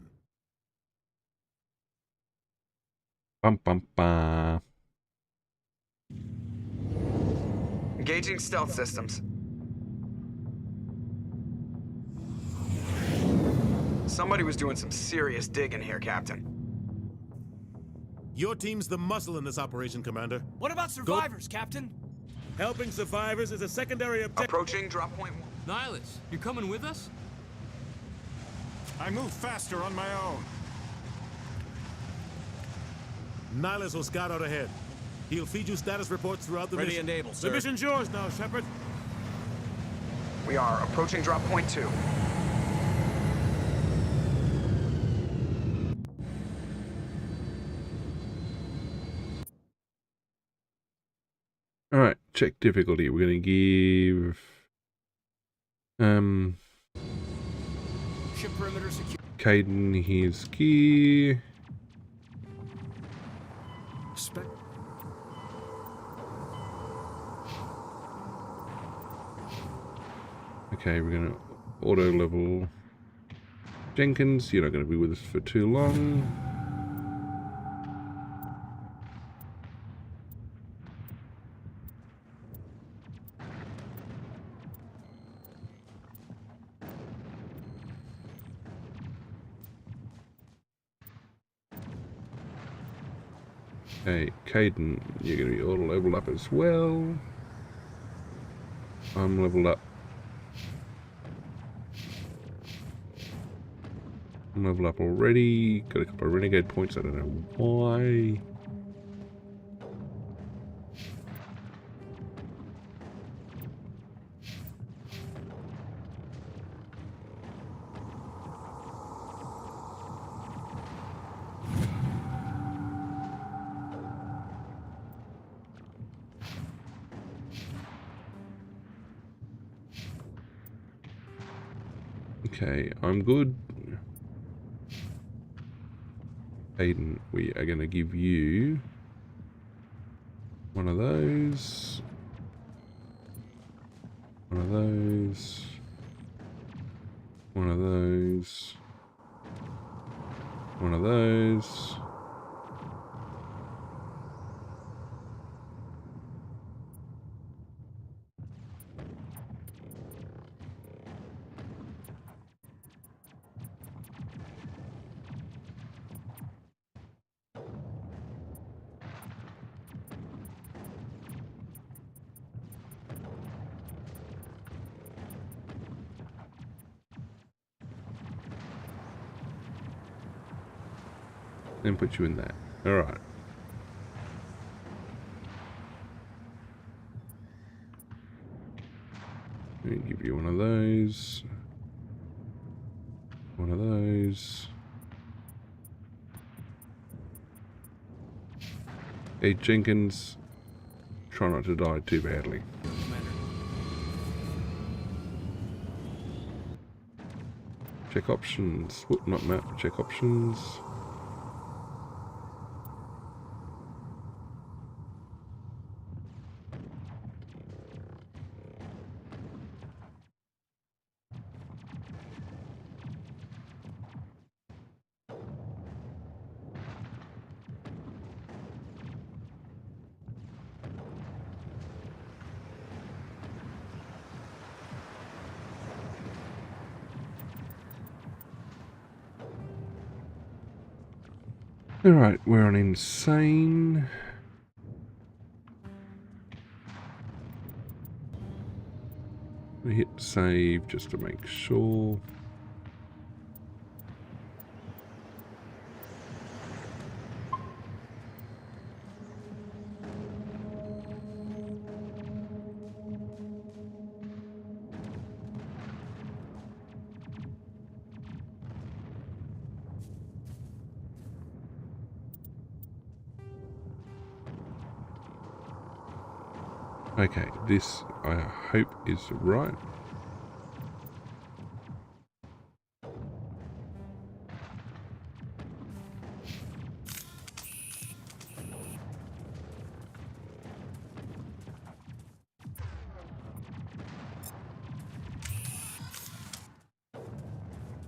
Bum bum bum. Engaging stealth systems. Somebody was doing some serious digging here, Captain. Your team's the muscle in this operation, Commander. What about survivors, Captain? Helping survivors is a secondary objective. Approaching drop point 1. Nihilus, you coming with us? I move faster on my own. Nihilus will scout out ahead. He'll feed you status reports throughout the Ready mission. and able, sir. The mission's yours now, Shepard. We are approaching drop point 2. Alright, check difficulty. We're going to give... Ship perimeter secure. Caden his gear. Okay, we're going to auto level Jenkins. You're not going to be with us for too long. Okay, Caden, you're going to be auto leveled up as well. I'm leveled up. I'm leveled up already. Got a couple of renegade points. I don't know why. Okay, I'm good. Aiden, we are going to give you one of those, one of those, one of those, one of those. Then put you in that. Alright. Let me give you one of those. One of those. Hey, Jenkins. Try not to die too badly. Check options. Whoop, not map, check options. Alright, we're on insane. We hit save just to make sure. Okay, this I hope is right.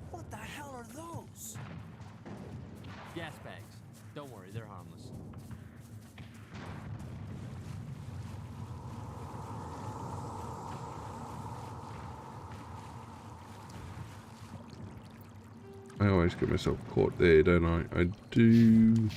What the hell are those? Gas bags. Don't worry, they're harmless. I always get myself caught there, don't I? I do.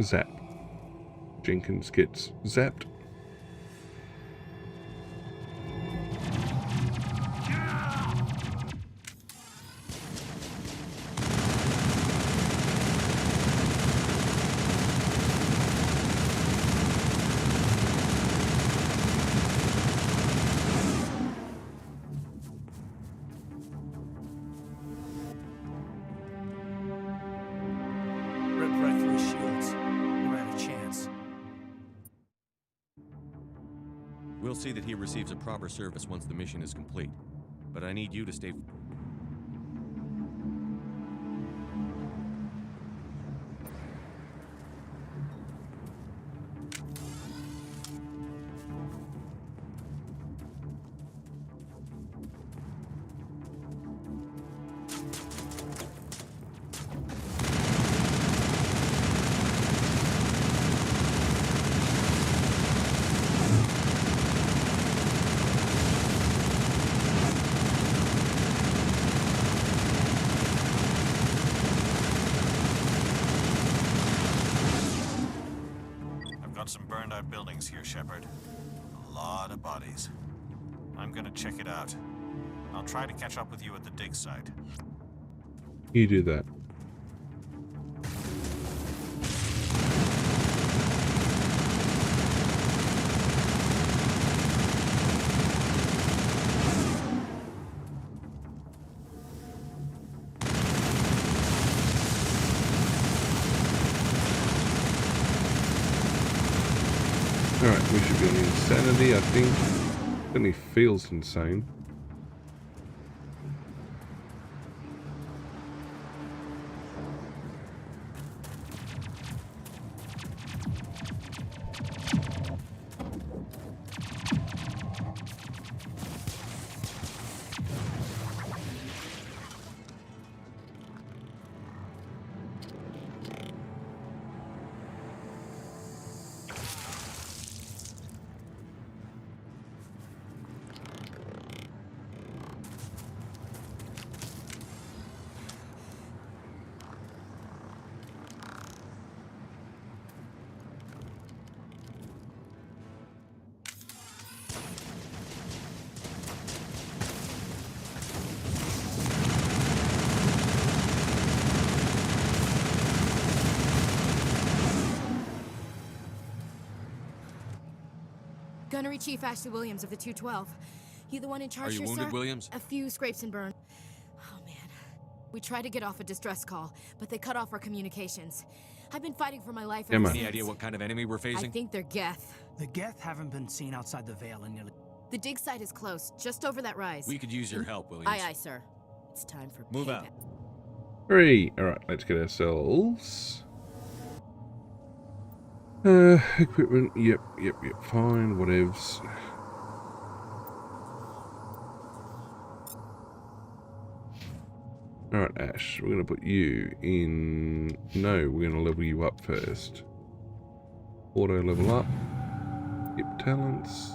Zap. Jenkins gets zapped. Ripped right through his shields. Never had a chance. We'll see that he receives a proper service once the mission is complete. But I need you to stay... Got some burned out buildings here, Shepard. A lot of bodies. I'm gonna check it out. I'll try to catch up with you at the dig site. You do that. Alright, we should be on insanity, I think. Certainly feels insane. Gunnery Chief Ashley Williams of the 212. You the one in charge Are you here, wounded, sir? Williams? A few scrapes and burns. Oh, man. We tried to get off a distress call, but they cut off our communications. I've been fighting for my life ever since. Any idea what kind of enemy we're facing? I think they're Geth. The Geth haven't been seen outside the Vale in nearly... The dig site is close, just over that rise. We could use your help, Williams. Aye, aye, sir. It's time for Move payback. out. 3. Alright, let's get ourselves... equipment, yep, fine, whatevs. Alright, Ash, we're going to put you in... No, we're going to level you up first. Auto level up. Yep, talents.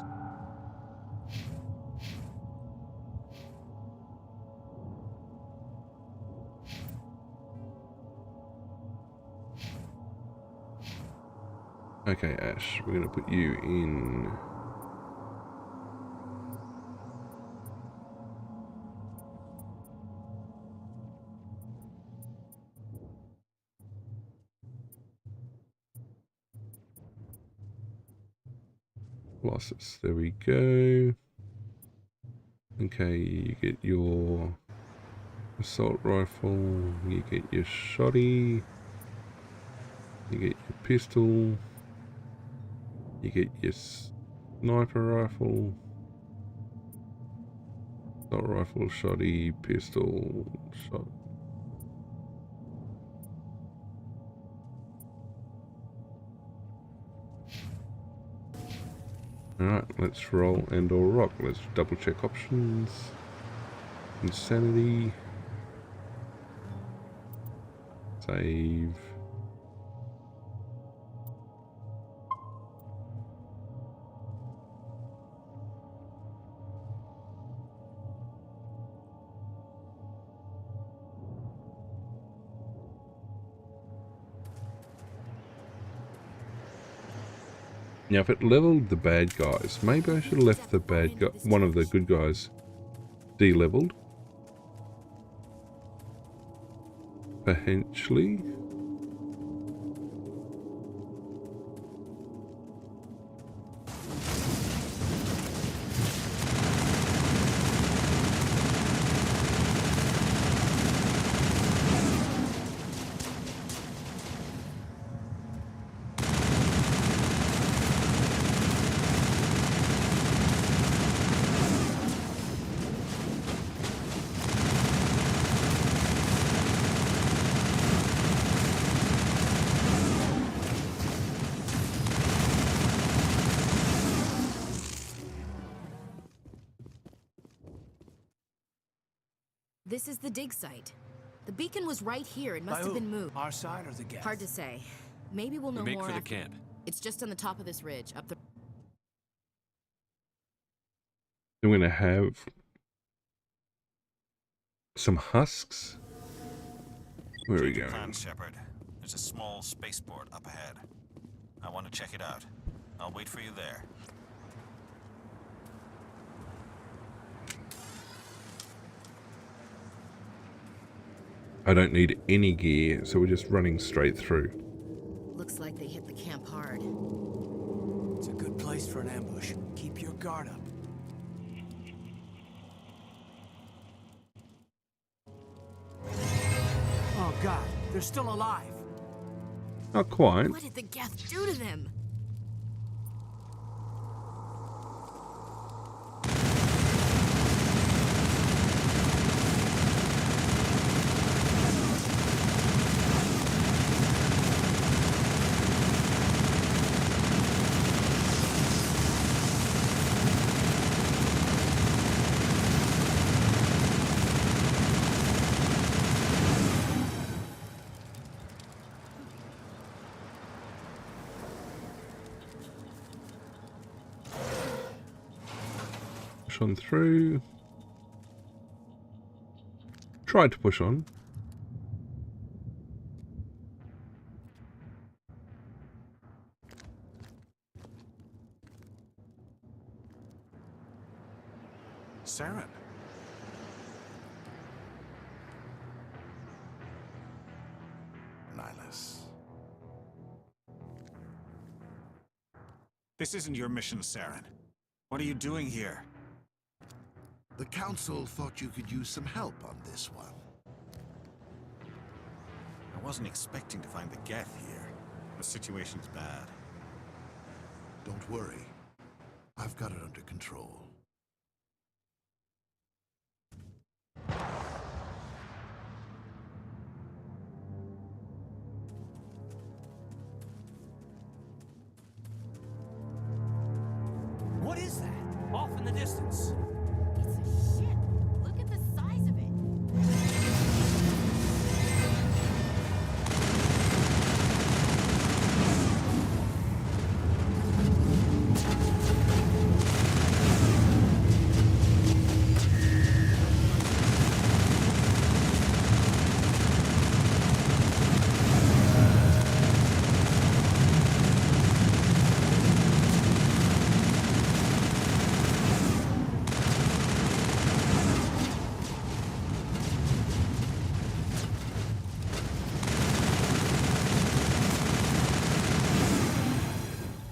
Okay, Ash, we're going to put you in... Colossus, there we go. Okay, you get your assault rifle, you get your shotty, you get your pistol, you get your sniper rifle, assault rifle, shotty, pistol, shot. Alright, let's roll and or rock. Let's double check options. Insanity. Save. Now, if it leveled the bad guys, maybe I should have left the bad guy, one of the good guys, de-leveled. Potentially. This is the dig site. The beacon was right here. It must have been moved. Our side or the Geth? Hard to say. Maybe we'll know We make more for the after. camp. It's just on the top of this ridge, up the... I'm going to have some husks. Where are we going? Plan, Shepard. There's a small spaceport up ahead. I want to check it out. I'll wait for you there. I don't need any gear, so we're just running straight through. Looks like they hit the camp hard. It's a good place for an ambush. Keep your guard up. Oh God, they're still alive. Not quite. What did the Geth do to them? Push on through. Tried to push on. Saren. Nihilus. This isn't your mission, Saren. What are you doing here? The Council thought you could use some help on this one. I wasn't expecting to find the Geth here. The situation's bad. Don't worry. I've got it under control. What is that? Off in the distance. It's a ship. Look at the size of it.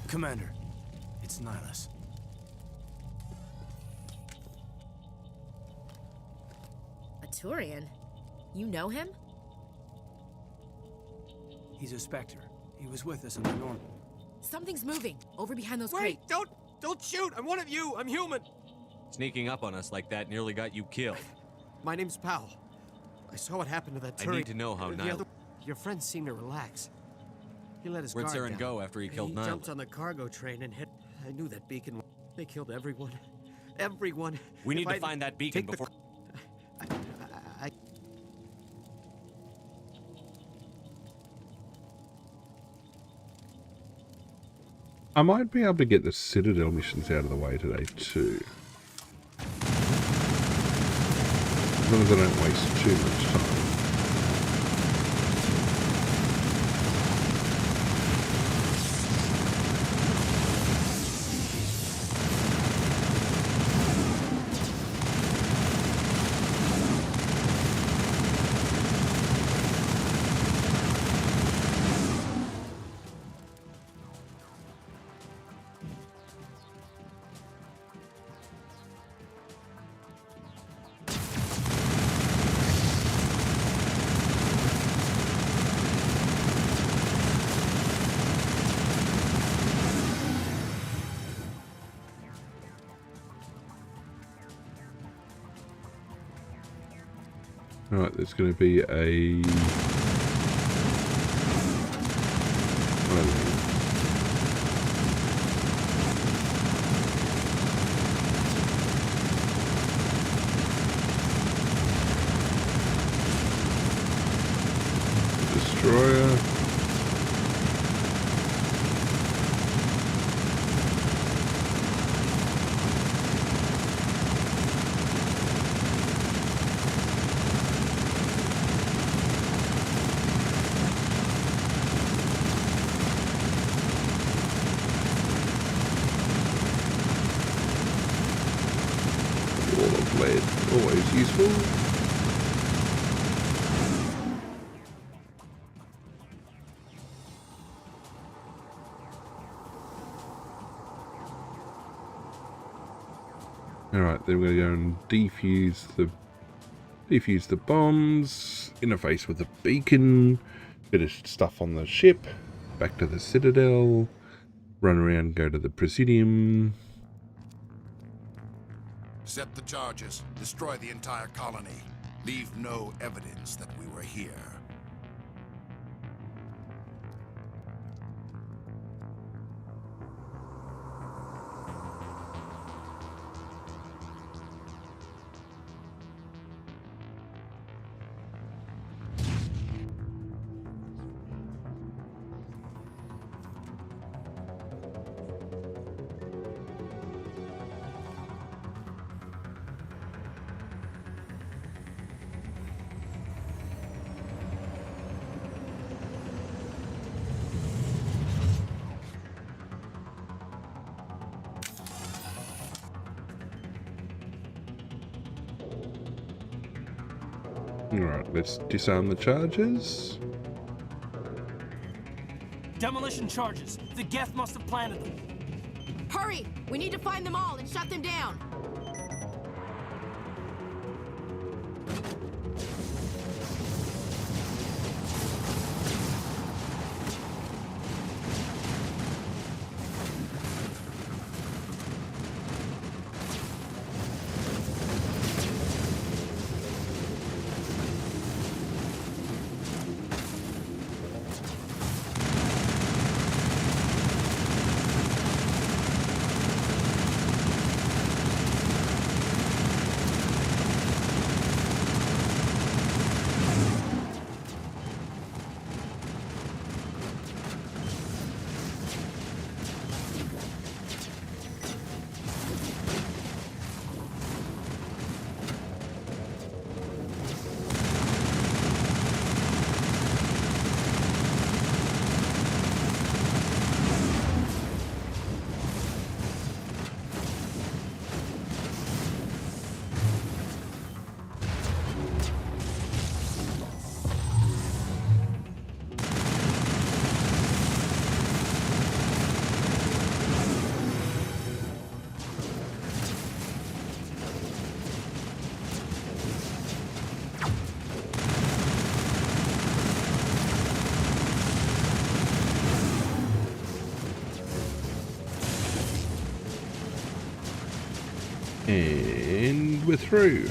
Commander, it's Nihilus. A Turian? You know him? He's a Spectre. He was with us in the norm. Something's moving over behind those Wait! crates. Don't shoot! I'm one of you! I'm human! Sneaking up on us like that nearly got you killed. My name's Powell. I saw what happened to that Turian. I need to know how Nihilus... Your friend seemed to relax. He let his Where'd guard Saren down. go after he killed He Nihilus? jumped on the cargo train and hit... I knew that beacon... They killed everyone. Everyone. We need If to I'd find that beacon take the- before... I might be able to get the Citadel missions out of the way today too. As long as I don't waste too much time. Right, there's going to be a... Destroyer. Always useful. Alright, then we're going to go and defuse the bombs, interface with the beacon, finish stuff on the ship, back to the Citadel, run around, go to the Presidium. Set the charges. Destroy the entire colony. Leave no evidence that we were here. Alright, let's disarm the charges. Demolition charges. The Geth must have planted them. Hurry! We need to find them all and shut them down! And we're through.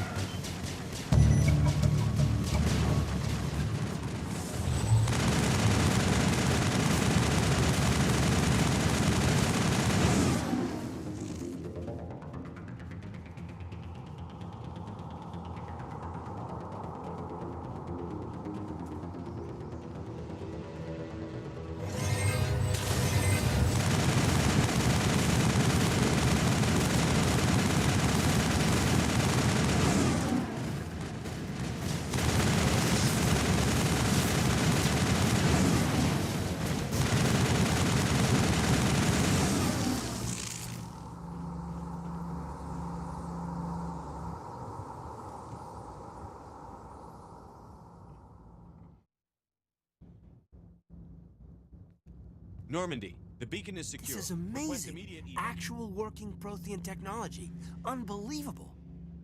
Normandy, the beacon is secure. This is Request amazing. immediate Actual working Prothean technology. Unbelievable.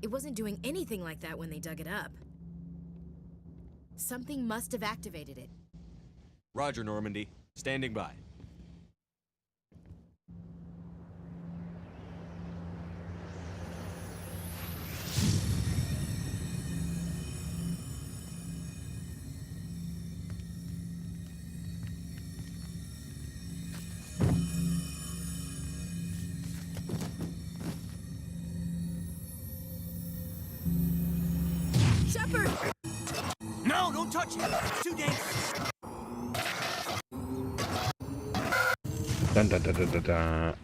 It wasn't doing anything like that when they dug it up. Something must have activated it. Roger, Normandy. Standing by. Shepard! No, don't touch it. It's too dangerous. Dun dun dun dun dun dun.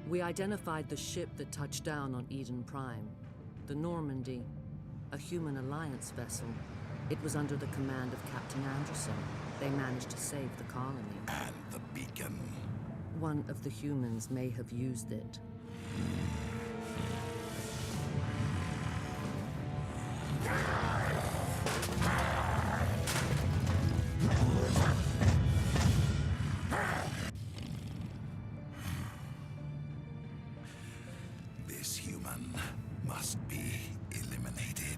We identified the ship that touched down on Eden Prime. The Normandy, a human alliance vessel. It was under the command of Captain Anderson. They managed to save the colony. And the beacon. One of the humans may have used it. This human must be eliminated.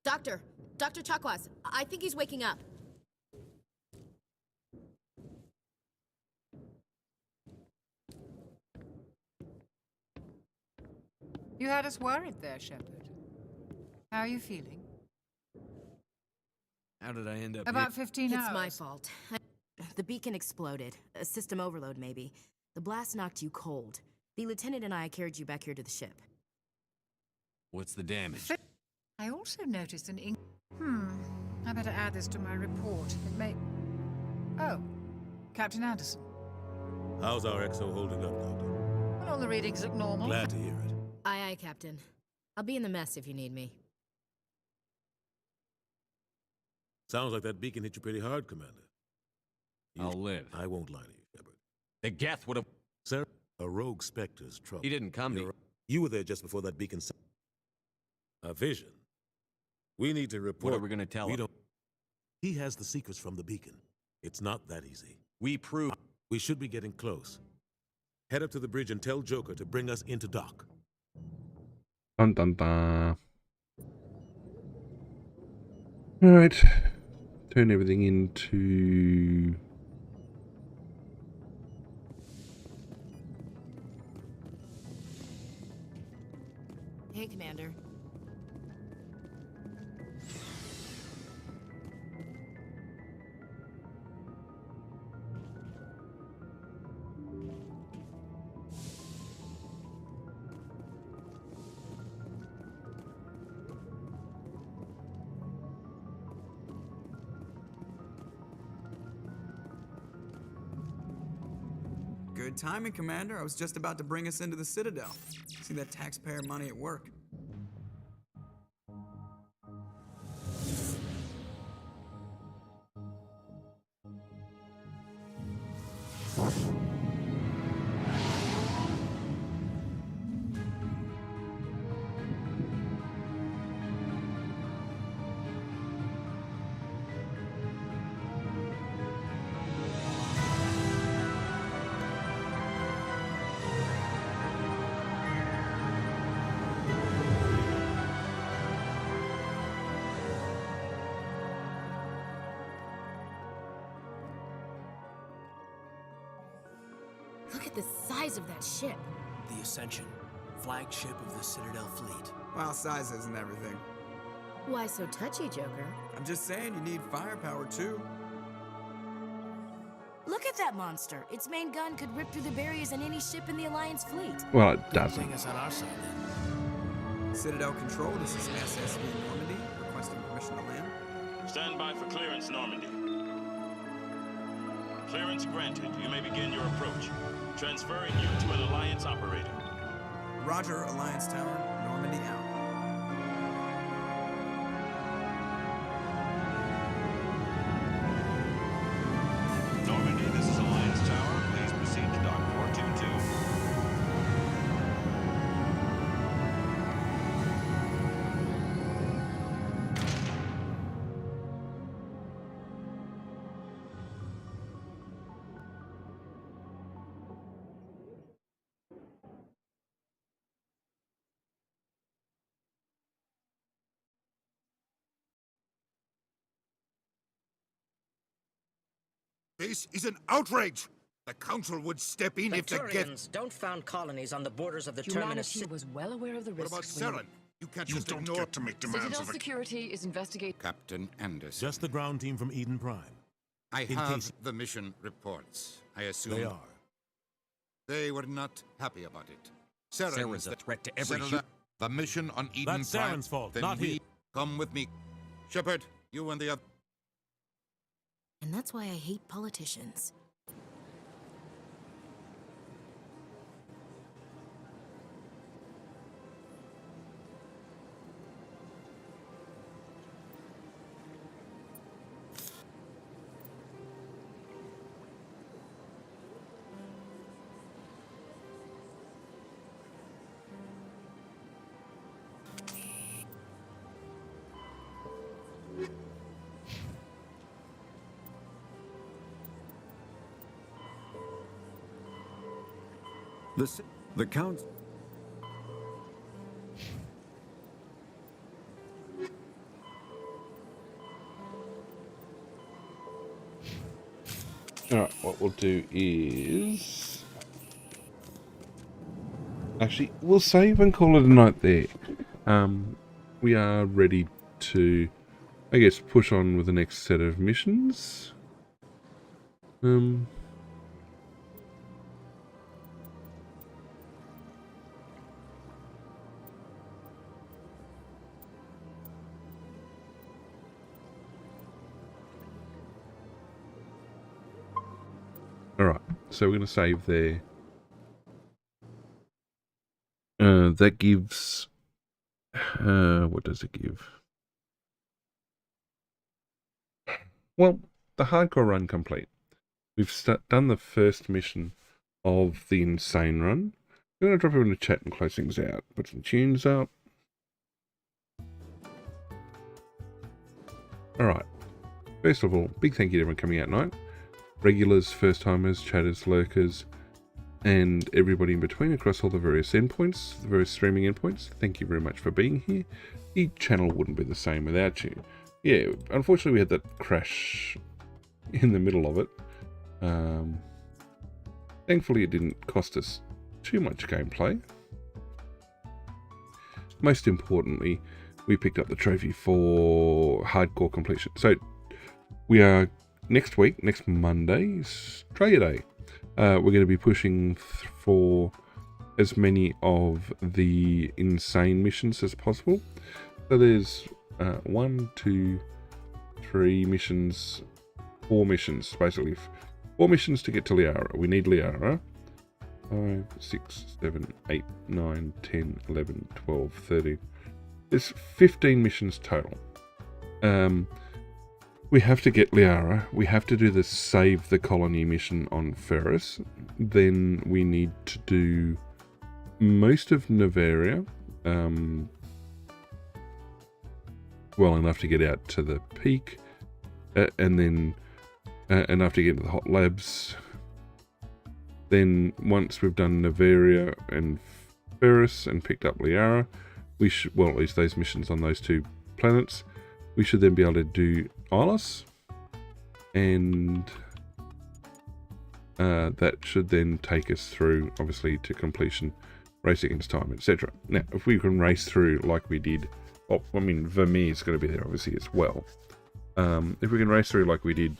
Dr. Chakwas, I think he's waking up. You had us worried there, Shepard. How are you feeling? How did I end up About 15 hours. It's my fault. The beacon exploded. A system overload, maybe. The blast knocked you cold. The lieutenant and I carried you back here to the ship. What's the damage? I also noticed an ink. I better add this to my report. It may... Oh, Captain Anderson. How's our EXO holding up, Doctor? Well, all the readings look normal. Glad to hear it. Aye, aye, Captain. I'll be in the mess if you need me. Sounds like that beacon hit you pretty hard, Commander. I'll live. I won't lie to you, Shepard. The Geth would have... Sir, a rogue Spectre's trouble. He didn't come to... You were there just before that beacon... A vision. We need to report... What are we going to tell him? He has the secrets from the beacon. It's not that easy. We prove... We should be getting close. Head up to the bridge and tell Joker to bring us into dock. Dun dun dun. Alright. Turn everything into... Hey, Commander. Good timing, Commander. I was just about to bring us into the Citadel. See that taxpayer money at work. Look at the size of that ship. The Ascension, flagship of the Citadel fleet. Well, size isn't everything. Why so touchy, Joker? I'm just saying you need firepower, too. Look at that monster. Its main gun could rip through the barriers in any ship in the Alliance fleet. Well, it doesn't. Bring us on our side, then. Citadel Control, this is SSV Normandy, requesting permission to land. Stand by for clearance, Normandy. Clearance granted. You may begin your approach. Transferring you to an Alliance operator. Roger, Alliance Tower, Normandy out. Normandy, this is Alliance Tower. Please proceed to dock 422. This is an outrage! The Council would step in if the Turians don't found colonies on the borders of the terminus. Humanity was well aware of the What risks. about Saren? You can't just don't ignore... get to make demands Citadel of a... security is investigating. Captain Anderson. Just the ground team from Eden Prime. I In have case- the mission reports. I assume... They are. They were not happy about it. Saren's a threat to every Settle the mission on Eden That's Prime. Saren's fault, Then not we his. come with me. Shepard, you and the other... And that's why I hate politicians. The Count... Alright, what we'll do is... Actually, we'll save and call it a night there. We are ready to, I guess, push on with the next set of missions. Alright, so we're going to save there. That gives... what does it give? Well, the hardcore run complete. We've done the first mission of the insane run. I'm going to drop it in the chat and close things out. Put some tunes up. Alright. First of all, big thank you to everyone coming out tonight. Regulars, first-timers, chatters, lurkers, and everybody in between across all the various endpoints, the various streaming endpoints. Thank you very much for being here. The channel wouldn't be the same without you. Yeah, unfortunately we had that crash in the middle of it. Thankfully it didn't cost us too much gameplay. Most importantly, we picked up the trophy for hardcore completion. So we are next week, next Monday, Australia Day. We're going to be pushing for as many of the insane missions as possible. So there's 1, 2, 3 missions, 4 missions, basically. 4 missions to get to Liara. We need Liara. 5, 6, 7, 8, 9, 10, 11, 12, 13. There's 15 missions total. We have to get Liara. We have to do the Save the Colony mission on Ferris. Then we need to do most of Novaria. Well enough to get out to the peak. And then enough to get into the hot labs. Then once we've done Novaria and Ferris and picked up Liara, we should, well, at least those missions on those 2 planets, we should then be able to do Ilos, and that should then take us through, obviously, to completion, race against time, etc. Now, if we can race through like we did, well, I mean, Vermeer's going to be there, obviously, as well. If we can race through like we did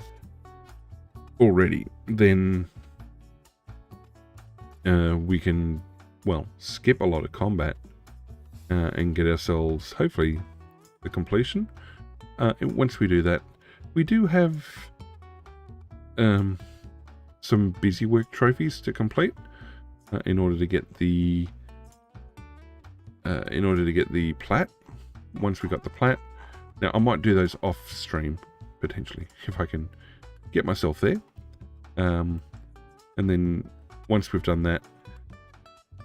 already, then we can, well, skip a lot of combat and get ourselves, hopefully, the completion. Once we do that, we do have some busy work trophies to complete in order to get the plat. Once we got the plat, now I might do those off stream potentially if I can get myself there. And then once we've done that,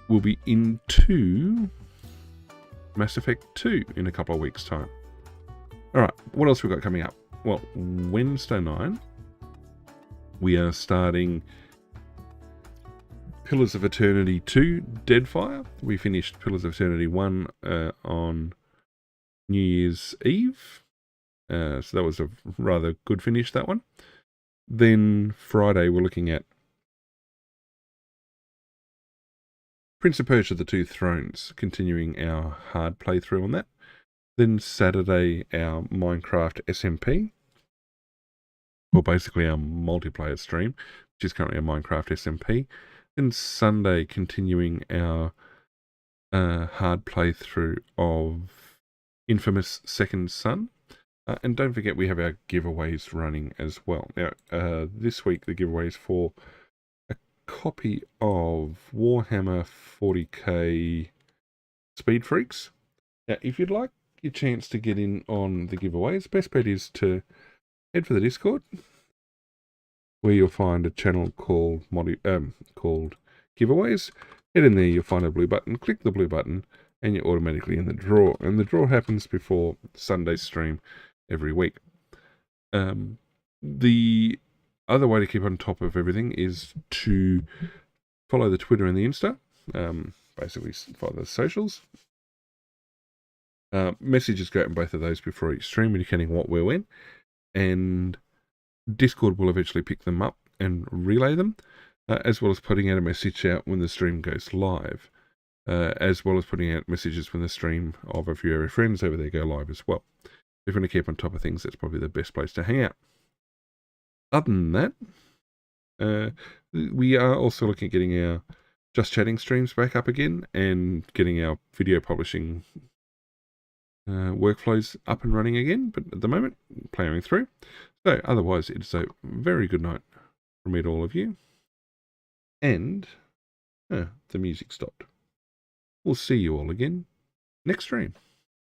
we'll be into Mass Effect 2 in a couple of weeks' time. Alright, what else we got coming up? Well, Wednesday night, we are starting Pillars of Eternity 2, Deadfire. We finished Pillars of Eternity 1 on New Year's Eve. So that was a rather good finish, that one. Then Friday, we're looking at Prince of Persia, The Two Thrones, continuing our hard playthrough on that. Then Saturday, our Minecraft SMP, or basically our multiplayer stream, which is currently a Minecraft SMP. Then Sunday, continuing our hard playthrough of Infamous Second Son. And don't forget, we have our giveaways running as well. Now, this week, the giveaways for a copy of Warhammer 40k Speed Freaks. Now, if you'd like your chance to get in on the giveaways, best bet is to head for the Discord, where you'll find a channel called Giveaways. Head in there, you'll find a blue button. Click the blue button, and you're automatically in the draw. And the draw happens before Sunday's stream every week. The other way to keep on top of everything is to follow the Twitter and the Insta. Basically, follow the socials. Messages go out in both of those before each stream, indicating what we're in, and Discord will eventually pick them up and relay them, as well as putting out a message out when the stream goes live. as well as putting out messages when the stream of a few of our friends over there go live as well. If you want to keep on top of things, that's probably the best place to hang out. Other than that, we are also looking at getting our Just Chatting streams back up again and getting our video publishing workflows up and running again, but at the moment, ploughing through. So otherwise, it's a very good night from me to all of you. And the music stopped. We'll see you all again next stream.